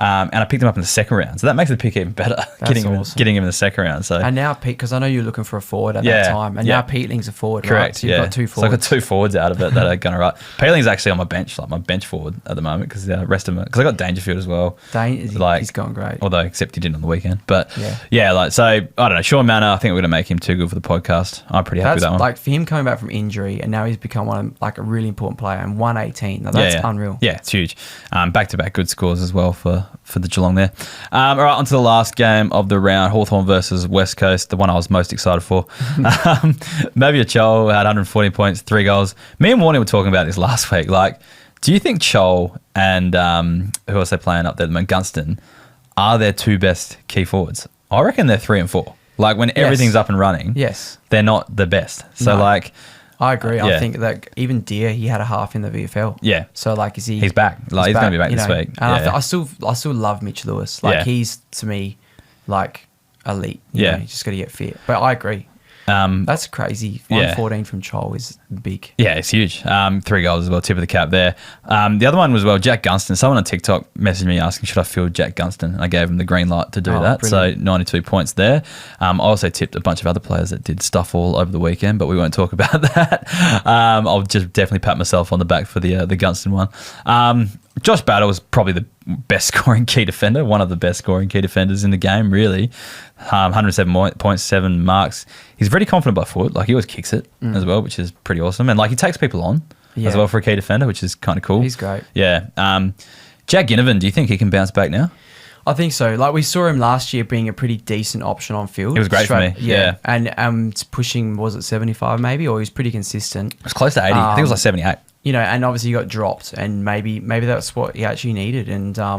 And I picked him up in the second round. So that makes the pick even better, getting him in the second round. So and now Pete, because I know you're looking for a forward at that time, and now Peatling's a forward, correct? Right? So you've got 2 forwards. So I got 2 forwards out of it that are going to run. Peatling's actually on my bench, like my bench forward at the moment, because the rest of them, because I got Dangerfield as well. He's going great. Although, except he didn't on the weekend. But so I don't know. Sean Manor, I think we're going to make him too good for the podcast. I'm pretty happy with that one. Like for him coming back from injury, and now he's become a really important player, and 118. Now that's unreal. Yeah, it's huge. Back-to-back good scores as well for the Geelong there. All right, on to the last game of the round, Hawthorn versus West Coast, the one I was most excited for. Maybe Chol had 140 points, 3 goals. Me and Warney were talking about this last week. Like, do you think Chol and who else they playing up there, Gunston, are their 2 best key forwards? I reckon they're 3 and 4. Like, when everything's up and running, they're not the best. So, I agree. Yeah. I think that even Deer, he had a half in the VFL. Yeah. So is he? He's back. He's going to be back this week. And I still love Mitch Lewis. He's to me elite. You know, you just got to get fit. But I agree. That's crazy. 114 from Chol is big. Yeah, it's huge. 3 goals as well. Tip of the cap there. The other one was Jack Gunston. Someone on TikTok messaged me asking, should I field Jack Gunston? And I gave him the green light to do that. Brilliant. So 92 points there. I also tipped a bunch of other players that did stuff all over the weekend, but we won't talk about that. I'll just definitely pat myself on the back for the Gunston one. Josh Battle was probably the best scoring key defender, one of the best scoring key defenders in the game, really. 107.7 marks. He's very confident by foot. Like, he always kicks it as well, which is pretty awesome. And, he takes people on as well for a key defender, which is kind of cool. He's great. Yeah. Jack Ginnivan, do you think he can bounce back now? I think so. We saw him last year being a pretty decent option on field. He was great for me. Yeah. And pushing, was it 75 maybe? Or he was pretty consistent. It was close to 80. I think it was 78. And obviously he got dropped, and maybe that's what he actually needed. And I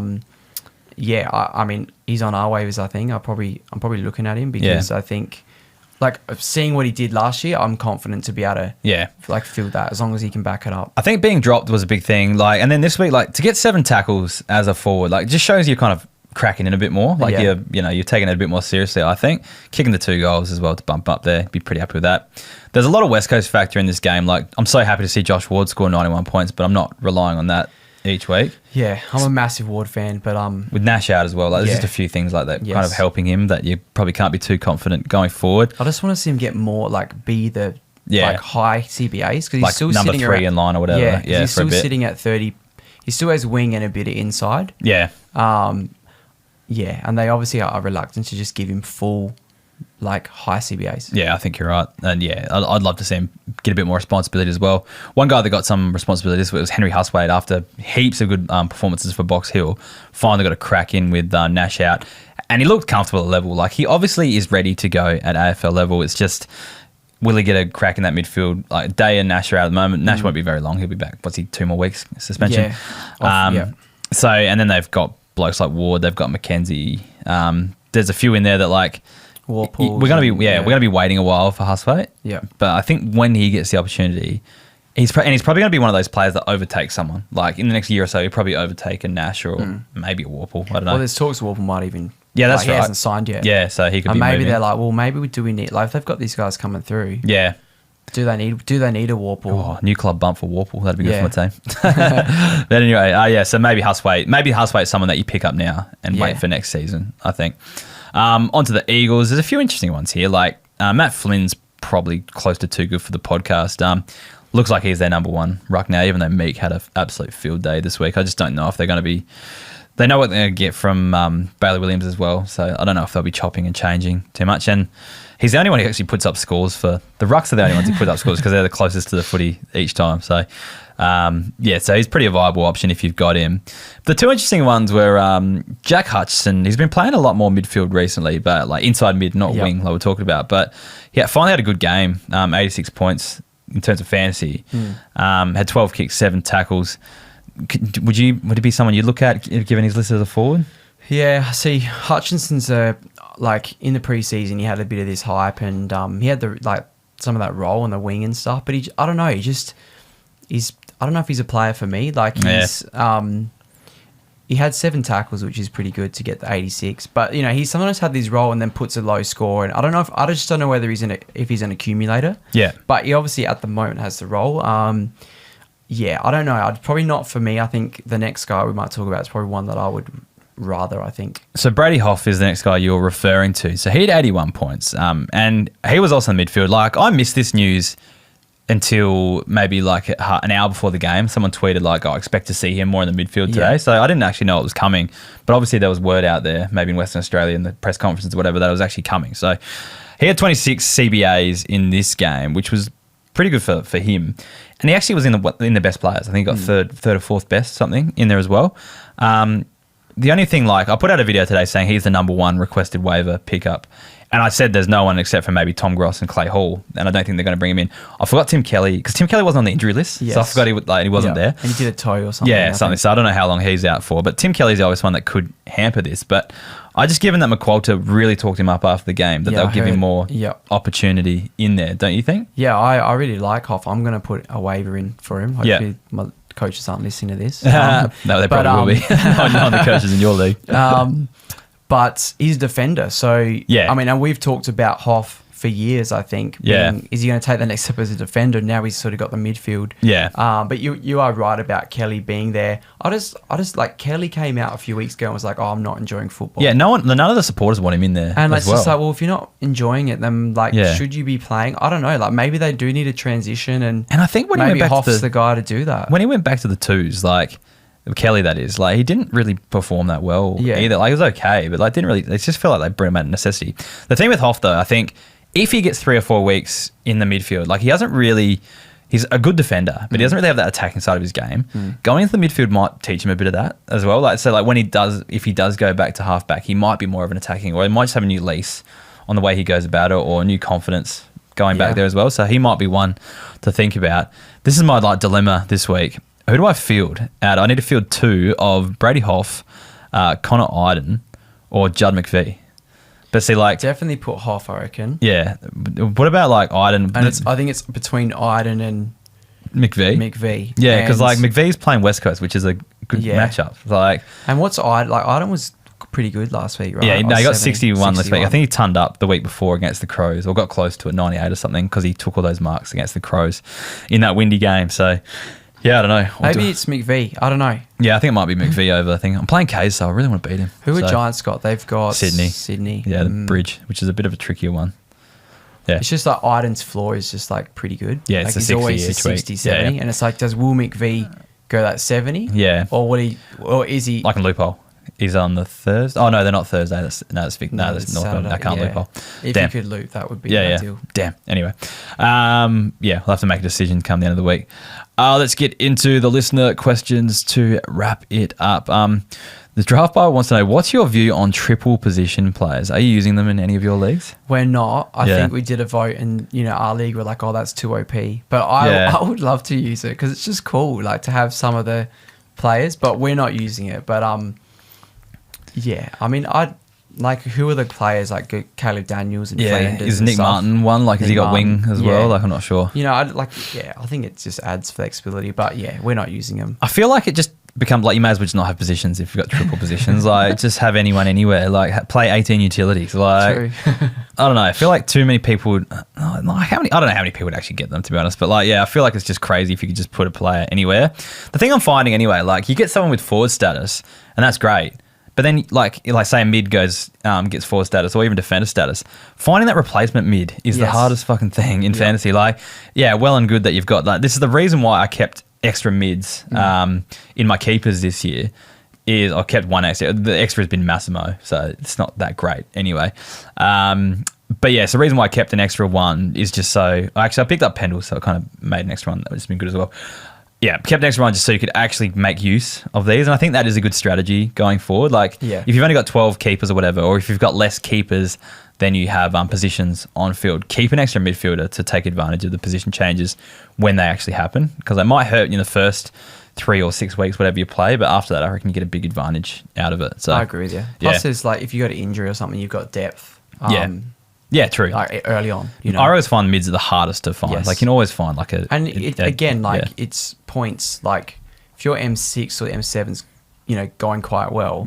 mean, he's on our waivers. I think I'm probably looking at him because I think, seeing what he did last year, I'm confident to be able to field that as long as he can back it up. I think being dropped was a big thing. And then this week, to get 7 tackles as a forward, just shows you kind of cracking in a bit more. You're taking it a bit more seriously, I think. Kicking the 2 goals as well to bump up there. Be pretty happy with that. There's a lot of West Coast factor in this game. I'm so happy to see Josh Ward score 91 points, but I'm not relying on that each week. Yeah, I'm a massive Ward fan, but with Nash out as well, there's just a few things like that kind of helping him that you probably can't be too confident going forward. I just want to see him get more be the high CBAs, because he's still number sitting 3 in line or whatever. Yeah, he's still sitting at 30. He still has wing and a bit of inside. Yeah. And they obviously are reluctant to just give him full high CBAs. Yeah, I think you're right. And I'd love to see him get a bit more responsibility as well. One guy that got some responsibility this week was Henry Huswaite. After heaps of good performances for Box Hill, finally got a crack in with Nash out. And he looked comfortable at level. He obviously is ready to go at AFL level. It's just, will he get a crack in that midfield? Day and Nash are out at the moment. Nash won't be very long. He'll be back. 2 more weeks suspension? Yeah. So, and then they've got blokes like Ward. They've got McKenzie. There's a few in there that Warpool. We're gonna be waiting a while for Huswaite. Yeah. But I think when he gets the opportunity, he's probably going to be one of those players that overtakes someone. In the next year or so, he'll probably overtake a Nash or maybe a Warpool. I don't know. Well, there's talks Warpool might even. Yeah, that's right. He hasn't signed yet. Yeah, so he could be. Maybe moving. they're maybe do we need if they've got these guys coming through. Yeah. Do they need a Warpool? Oh, new club bump for Warpool. That'd be good for my team. But anyway, so maybe Huswaite. Maybe Huswaite's someone that you pick up now and wait for next season, I think. Onto the Eagles. There's a few interesting ones here. Matt Flynn's probably close to too good for the podcast. Looks like he's their number one ruck now, even though Meek had an absolute field day this week. I just don't know if they're going to be... They know what they're going to get from Bailey Williams as well, so I don't know if they'll be chopping and changing too much. And he's the only one who actually puts up scores for... The rucks are the only ones who put up scores because they're the closest to the footy each time. So, so he's pretty a viable option if you've got him. The two interesting ones were Jack Hutchison. He's been playing a lot more midfield recently, but like inside mid, not wing, like we're talking about. But yeah, finally had a good game, 86 points in terms of fantasy. Had 12 kicks, 7 tackles. Would it be someone you'd look at given his list as a forward? Yeah, see, Hutchinson's like in the preseason, he had a bit of this hype, and he had some of that role on the wing and stuff. But I don't know. I don't know if he's a player for me. Like he had 7 tackles, which is pretty good to get the 86. But he sometimes had this role and then puts a low score. And I just don't know whether if he's an accumulator. Yeah. But he obviously at the moment has the role. Yeah, I don't know. I'd probably not for me. I think the next guy we might talk about is probably one that I would rather, I think. So Brady Hoff is the next guy you're referring to. So he had 81 points. And he was also in the midfield. Like, I missed this news until maybe like an hour before the game. Someone tweeted like, I expect to see him more in the midfield today. So I didn't actually know it was coming. But obviously there was word out there, maybe in Western Australia in the press conferences or whatever, that it was actually coming. So he had 26 CBAs in this game, which was pretty good for him. And he actually was in the best players. I think he got third or fourth best, something in there as well. The only thing, like, I put out a video today saying he's the number one requested waiver pickup. And I said there's no one except for maybe Tom Gross and Clay Hall, and I don't think they're going to bring him in. I forgot Tim Kelly, because Tim Kelly wasn't on the injury list, so I forgot he wasn't there. And he did a toe or something. Yeah, something. So I don't know how long he's out for, but Tim Kelly's always one that could hamper this. But I just given that McQualter really talked him up after the game, that they'll give him more opportunity in there, don't you think? Yeah, I really like Hoff. I'm going to put a waiver in for him. Hopefully my coaches aren't listening to this. No, they probably will be. On the coaches in your league. But he's a defender. So, I mean, and we've talked about Hoff for years, I think. Is he going to take the next step as a defender? Now he's sort of got the midfield. Yeah. But you are right about Kelly being there. I just like, Kelly came out a few weeks ago and was like, oh, I'm not enjoying football. Yeah, none of the supporters want him in there. And it's just like, well, if you're not enjoying it, then like, should you be playing? I don't know. Like, maybe they do need a transition, and I think when maybe he went back Hoff's the guy to do that. When he went back to the twos, like Kelly, that is, like, he didn't really perform that well either. Like, it was okay, but like, didn't really. It just felt like they brought him out of necessity. The thing with Hoff, though, I think if he gets 3 or 4 weeks in the midfield, like, he hasn't really. He's a good defender, but he doesn't really have that attacking side of his game. Going into the midfield might teach him a bit of that as well. Like, so, like, if he does go back to halfback, he might be more of an attacking, or he might just have a new lease on the way he goes about it, or new confidence going back there as well. So he might be one to think about. This is my like dilemma this week. Who do I field out? I need to field 2 of Brady Hoff, Connor Iden, or Judd McVie. But see, like, definitely put Hoff, I reckon. Yeah. What about like Iden? And I think it's between Iden and McVie. Yeah, because like McVie's playing West Coast, which is a good matchup. Like, and what's Iden? Like, Iden was pretty good last week, right? Yeah, no, he got 61 this week. I think he turned up the week before against the Crows, or got close to it, 98 or something, because he took all those marks against the Crows in that windy game. So. Yeah, I don't know. Maybe it's McVie. I don't know. Yeah, I think it might be McVie over. I think I'm playing K's, so I really want to beat him. Who have Giants got? They've got Sydney. Yeah, the Bridge, which is a bit of a trickier one. Yeah, it's just like Iden's floor is just like pretty good. Yeah, like it's a 60 each 60, week. 70, and it's like, does Will McVie go that 70? Yeah, or is he like a loophole? He's on the Thursday. Oh no, they're not Thursday. That's North. I can't loophole. If you could loop, that would be ideal. Damn. Anyway, we'll have to make a decision come the end of the week. Let's get into the listener questions to wrap it up. The draft buyer wants to know, what's your view on triple position players? Are you using them in any of your leagues? We're not. I think we did a vote, and our league were like, oh, that's too OP. But I would love to use it because it's just cool, like, to have some of the players. But we're not using it. But I mean, like, who are the players like Caleb Daniels and Flanders? Is Nick Martin one? Like, has he got wing as well? Like, I'm not sure. I think it just adds flexibility. But we're not using them. I feel like it just becomes like, you may as well just not have positions if you've got triple positions. Like, just have anyone anywhere. Like, play 18 utilities. Like, True. I don't know. I feel like too many people would. I don't know how many people would actually get them, to be honest. But like, I feel like it's just crazy if you could just put a player anywhere. The thing I'm finding anyway, like, you get someone with forward status, and that's great. But then, like say a mid goes gets forward status or even defender status, finding that replacement mid is the hardest fucking thing in fantasy. Like, yeah, well and good that you've got that. This is the reason why I kept extra mids in my keepers this year. Is I kept one extra. The extra has been Massimo, so it's not that great anyway. But yeah, so the reason why I kept an extra one is just so... Actually, I picked up Pendle, so I kind of made an extra one. That would just been good as well. Yeah, kept an extra one just so you could actually make use of these. And I think that is a good strategy going forward. Like, if you've only got 12 keepers or whatever, or if you've got less keepers than you have positions on field, keep an extra midfielder to take advantage of the position changes when they actually happen. Because they might hurt you in the first 3 or 6 weeks, whatever you play. But after that, I reckon you get a big advantage out of it. So I agree with you. Plus, there's like, if you got an injury or something, you've got depth. Yeah, true. Like early on, I always find mids are the hardest to find. Like, you can always find like a... And it's points. Like, if your M6 or M7's, going quite well,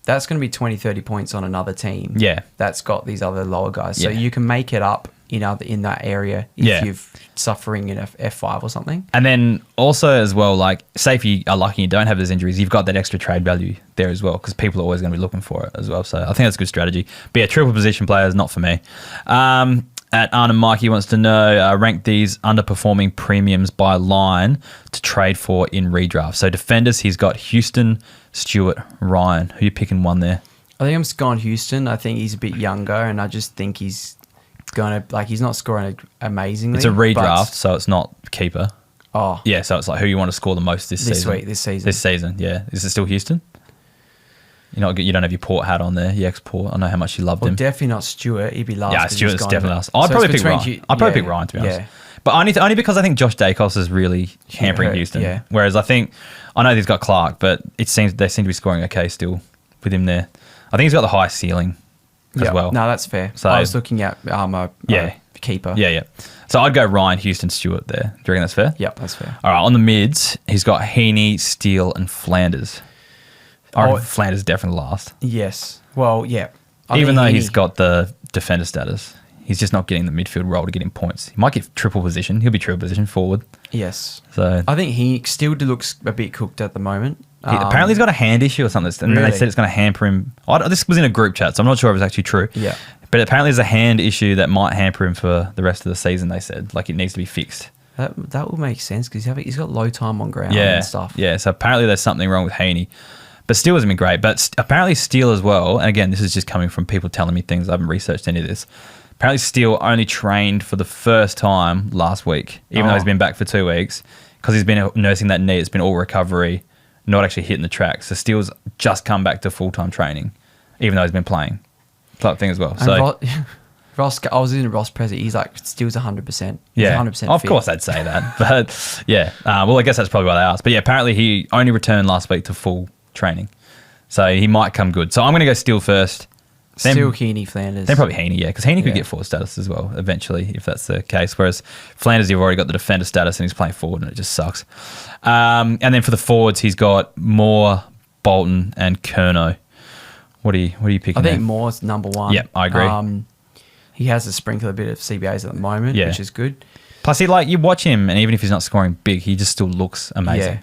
that's going to be 20, 30 points on another team. Yeah. That's got these other lower guys. So you can make it up in that area if you're suffering in F5 or something. And then also as well, like, say if you are lucky and you don't have those injuries, you've got that extra trade value there as well, because people are always going to be looking for it as well. So I think that's a good strategy. But yeah, triple position players, not for me. At Arnhem Mikey wants to know, rank these underperforming premiums by line to trade for in redraft. So defenders, he's got Houston, Stewart, Ryan. Who you picking one there? I think I'm going Houston. I think he's a bit younger, and I just think he's he's not scoring amazingly. It's a redraft, so it's not keeper. Oh. Yeah, so it's like who you want to score the most this season. This season, yeah. Is it still Houston? You don't have your Port hat on there, your ex-Port. I know how much you loved him. Definitely not Stewart. He'd be last. Yeah, Stewart's definitely last. I'd probably pick Ryan. I'd probably pick Ryan, to be honest. But only because I think Josh Dacos is really hampering Houston. Yeah. Whereas I know he's got Clark, but they seem to be scoring okay still with him there. I think he's got the highest ceiling as well. No, that's fair. So I was looking at keeper. Yeah. So I'd go Ryan, Houston, Stewart there. Do you reckon that's fair? Yeah, that's fair. All right, on the mids, he's got Heaney, Steele, and Flanders. I reckon Flanders definitely last. Yes. Well, yeah. Even though he's got the defender status, he's just not getting the midfield role to get him points. He might get triple position. He'll be triple position forward. Yes. So I think he still looks a bit cooked at the moment. Apparently he's got a hand issue or something, and then they said it's going to hamper him. This was in a group chat, so I'm not sure if it's actually true. Yeah. But apparently there's a hand issue that might hamper him for the rest of the season, they said. Like, it needs to be fixed. That will make sense because he's got low time on ground and stuff. Yeah, so apparently there's something wrong with Heaney. But Steele hasn't been great. But apparently Steele as well, and again, this is just coming from people telling me things. I haven't researched any of this. Apparently Steele only trained for the first time last week, even though he's been back for 2 weeks, because he's been nursing that knee. It's been all recovery, not actually hitting the track. So Steele's just come back to full-time training, even though he's been playing. Type thing as well. So Ross, I was in Ross Prezzi. He's like, Steele's 100%. He's 100% of course I'd say that. But yeah, well, I guess that's probably what I asked. But yeah, apparently he only returned last week to full training. So he might come good. So I'm going to go Steele first. Steele, Heaney, Flanders. Then probably Heaney, because Heaney could get forward status as well eventually, if that's the case. Whereas Flanders, you've already got the defender status and he's playing forward and it just sucks. And then for the forwards, he's got Moore, Bolton, and Curnow. What are you picking? I think Moore's number one. Yeah, I agree. He has a sprinkle a bit of CBAs at the moment, which is good. Plus, you watch him, and even if he's not scoring big, he just still looks amazing.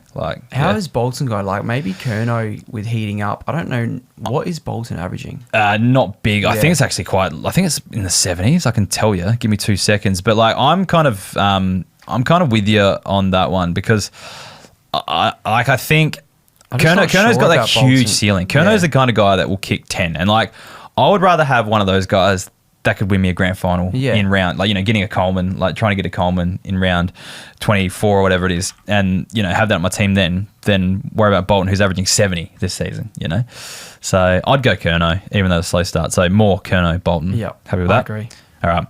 How does Bolton go? Like, maybe Curnow with heating up. I don't know. What is Bolton averaging? Not big. I think it's actually I think it's in the 70s. I can tell you. Give me 2 seconds. But I'm kind of with you on that one because I think Curnow's got that huge ceiling. Curnow's the kind of guy that will kick 10, and I would rather have one of those guys that could win me a grand final in round, getting a Coleman, trying to get a Coleman in round 24 or whatever it is, and have that on my team then worry about Bolton, who's averaging 70 this season. So I'd go Curnow, even though it's a slow start. So more Curnow, Bolton. Yeah, happy with that? I agree. All right.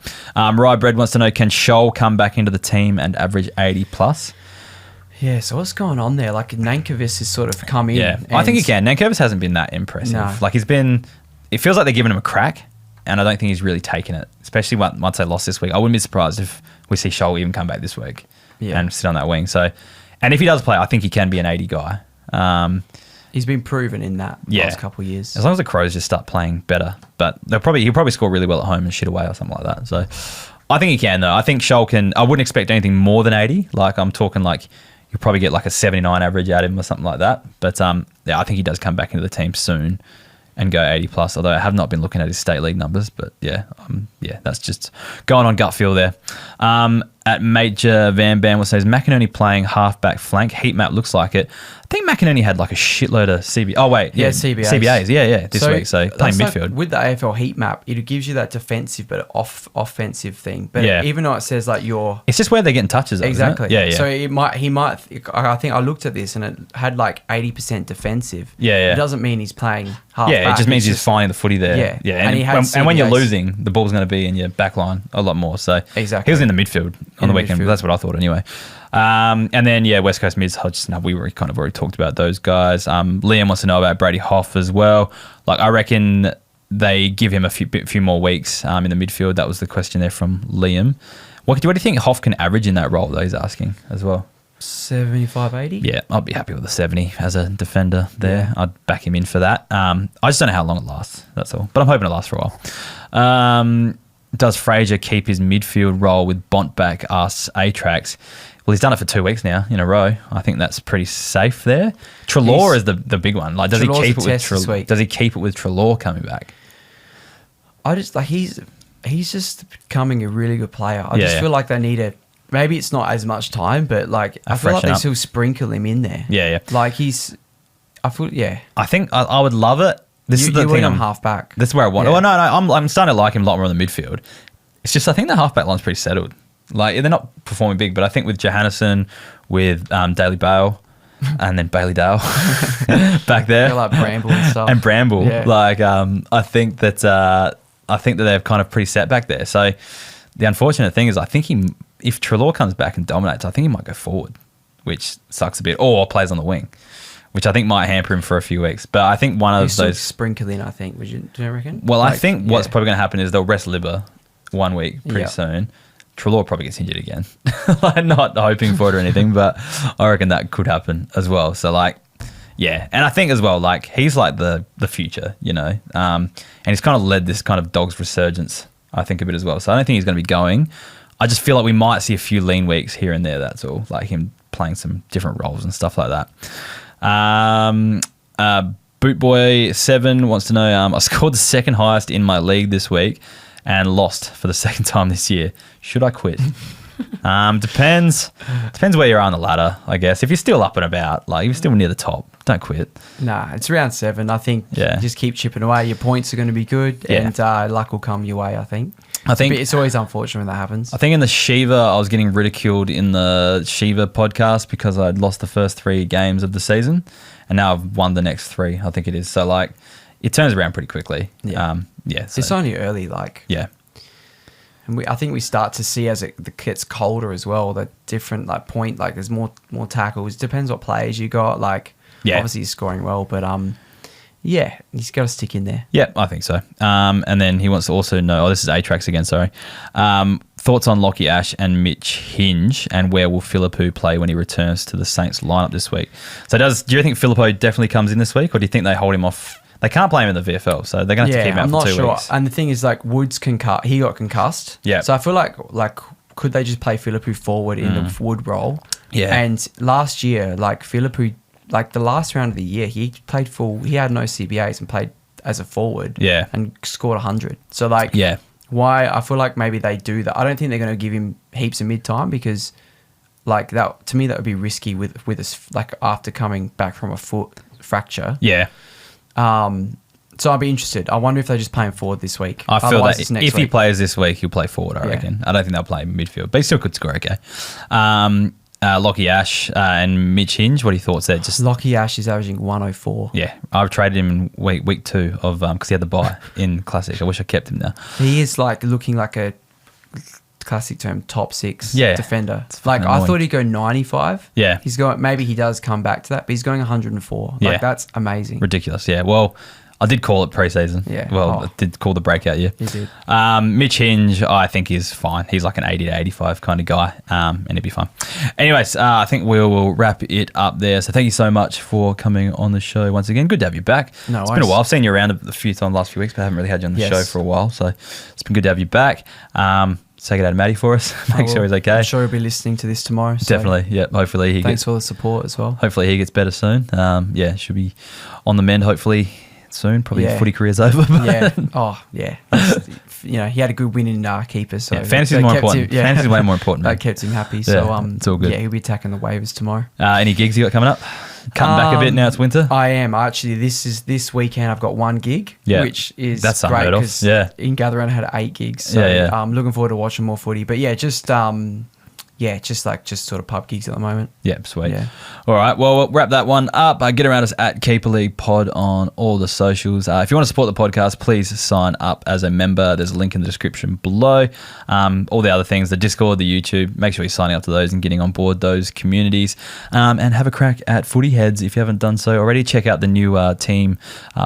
Rye Bread wants to know, can Scholl come back into the team and average 80 plus? Yeah, so what's going on there? Nankervis has sort of come in. Yeah, I think he can. Nankervis hasn't been that impressive. No. It feels like they're giving him a crack, and I don't think he's really taken it, especially once they lost this week. I wouldn't be surprised if we see Scholl even come back this week and sit on that wing. So, and if he does play, I think he can be an 80 guy. He's been proven in that last couple of years. As long as the Crows just start playing better. But he'll probably score really well at home and shit away or something like that. So I think he can, though. I think Scholl can. I wouldn't expect anything more than 80. I'm talking you'll probably get a 79 average out of him or something like that. But I think he does come back into the team soon. and go 80 plus, although I have not been looking at his state league numbers, but that's just going on gut feel there. At Major Van Bam will say, is McInerney playing halfback flank? Heat map looks like it. I think McInerney had like a shitload of CBAs. Oh, wait. Yeah, CBAs. Yeah, this week. So playing midfield. Like with the AFL heat map, it gives you that defensive but offensive thing. But even though it says like it's just where they're getting touches. Exactly. Yeah. So he might, I think I looked at this and it had like 80% defensive. Yeah. It doesn't mean he's playing halfback. Yeah, it just means he's finding the footy there. Yeah. And when you're losing, the ball's going to be in your back line a lot more. So exactly. He was in the midfield on the weekend. But that's what I thought anyway. And then, West Coast mids, we were kind of already talked about those guys. Liam wants to know about Brady Hoff as well. Like, I reckon they give him a few more weeks in the midfield. That was the question there from Liam. What do you think Hoff can average in that role, though, he's asking as well? 75, 80? Yeah, I'd be happy with a 70 as a defender there. Yeah. I'd back him in for that. I just don't know how long it lasts, that's all. But I'm hoping it lasts for a while. Does Fraser keep his midfield role with Bontback, asks A-Trax? Well, he's done it for 2 weeks now in a row. I think that's pretty safe there. Treloar is the big one. Like, does he keep it with Treloar? Does he keep it with Treloar coming back? I just like he's just becoming a really good player. I just feel like they need a. Maybe it's not as much time, but like I feel like they still sprinkle him in there. Yeah. Like I think I would love it. This is the thing. I'm half back. This is where I want. Yeah. Oh no, I'm starting to like him a lot more in the midfield. It's just I think the halfback line's pretty settled. Like they're not performing big, but I think with Johannesson, with Daly Bale, and then Bailey Dale back there, like Bramble and stuff, and Bramble. Yeah. Like I think that they're kind of pretty set back there. So the unfortunate thing is, I think if Treloar comes back and dominates, I think he might go forward, which sucks a bit, or plays on the wing, which I think might hamper him for a few weeks. But I think one of those sprinkle in. I think. Do you reckon? Well, I think what's probably going to happen is they'll rest Libba 1 week pretty soon. Treloar probably gets injured again. I'm not hoping for it or anything, but I reckon that could happen as well. So and I think as well, like he's like the future, and he's kind of led this kind of Dogs resurgence, I think, a bit as well. So I don't think he's going to be going. I just feel like we might see a few lean weeks here and there. That's all, like him playing some different roles and stuff like that. Bootboy7 wants to know, I scored the second highest in my league this week and lost for the second time this year. Should I quit? Depends where you are on the ladder, I guess. If you're still up and about, like you're still near the top, don't quit. Nah, it's round 7. I think just keep chipping away. Your points are going to be good and luck will come your way, I think. It's always unfortunate when that happens. I think in the Shiva, I was getting ridiculed in the Shiva podcast because I'd lost the first 3 games of the season and now I've won the next 3, I think it is. So like it turns around pretty quickly. So it's only early, like. Yeah. And I think we start to see as it gets colder as well, that different like point, like there's more tackles. Depends what players you got. Like obviously he's scoring well, but he's got to stick in there. Yeah, I think so. And then he wants to also know, this is A-Trax again, sorry. Thoughts on Lockie Ash and Mitch Hinge and where will Philippou play when he returns to the Saints lineup this week? So do you think Philippou definitely comes in this week or do you think they hold him off? They can't play him in the VFL, so they're going to have to keep him out for 2 weeks. And the thing is, like, Wood's he got concussed. Yeah. So I feel like could they just play Philippou forward in the Wood role? Yeah. And last year, like, Philippou, like, the last round of the year, he played he had no CBAs and played as a forward. Yeah. And scored 100. So, like, why? I feel like maybe they do that. I don't think they're going to give him heaps of mid-time because, like, that to me, that would be risky with us, like, after coming back from a foot fracture. Yeah. So I'd be interested. I wonder if they just play him forward this week. I feel that if he plays this week, he'll play forward, I reckon. I don't think they'll play midfield, but he still could score okay. Lockie Ash and Mitch Hinge, what are your thoughts there? Just Lockie Ash is averaging 104. Yeah, I've traded him in week 2 of because he had the bye in Classic. I wish I kept him now. He is like looking like a Classic term top 6 defender. Like annoying. I thought he'd go 95. Yeah, he's going. Maybe he does come back to that, but he's going 104. Like that's amazing. Ridiculous. Yeah. Well, I did call it pre-season. Yeah. Well, I did call the breakout year. You did. Mitch Hinge, I think is fine. He's like an 80 to 85 kind of guy, and he'd be fine. Anyways, I think we will wrap it up there. So thank you so much for coming on the show once again. Good to have you back. No, it's been a while. I've seen you around a few times the last few weeks, but I haven't really had you on the show for a while. So it's been good to have you back. Say good day to Matty for us. Make sure he's okay. I'm sure he'll be listening to this tomorrow. So definitely. Yeah. Hopefully thanks for the support as well. Hopefully he gets better soon. Should be on the mend. Hopefully soon. Probably footy career's over. But Yeah. Oh, yeah. You know, he had a good win in keeper. So fantasy's more important. Fantasy's way more important. That kept him happy. So it's all good. Yeah, he'll be attacking the waivers tomorrow. Any gigs you got coming up? Cutting back a bit now it's winter. I am actually. This weekend I've got one gig, which is that's great because in Gatherround I had 8 gigs. So I'm looking forward to watching more footy. But yeah, just sort of pub gigs at the moment. Yeah, sweet. Yeah. All right, well, we'll wrap that one up. Get around us at Keeper League Pod on all the socials. If you want to support the podcast, please sign up as a member. There's a link in the description below. All the other things, the Discord, the YouTube, make sure you're signing up to those and getting on board those communities. And have a crack at Footy Heads if you haven't done so already. Check out the new team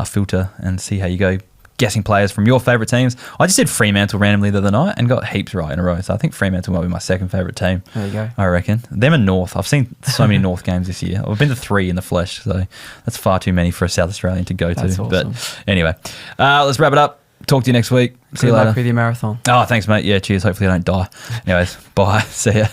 filter and see how you go. Guessing players from your favourite teams. I just did Fremantle randomly the other night and got heaps right in a row. So I think Fremantle might be my second favourite team. There you go. I reckon. Them and North. I've seen so many North games this year. I've been to 3 in the flesh, so that's far too many for a South Australian to go to. Awesome. But anyway, let's wrap it up. Talk to you next week. See you later. Good luck with your marathon. Oh, thanks, mate. Yeah, cheers. Hopefully I don't die. Anyways, bye. See ya.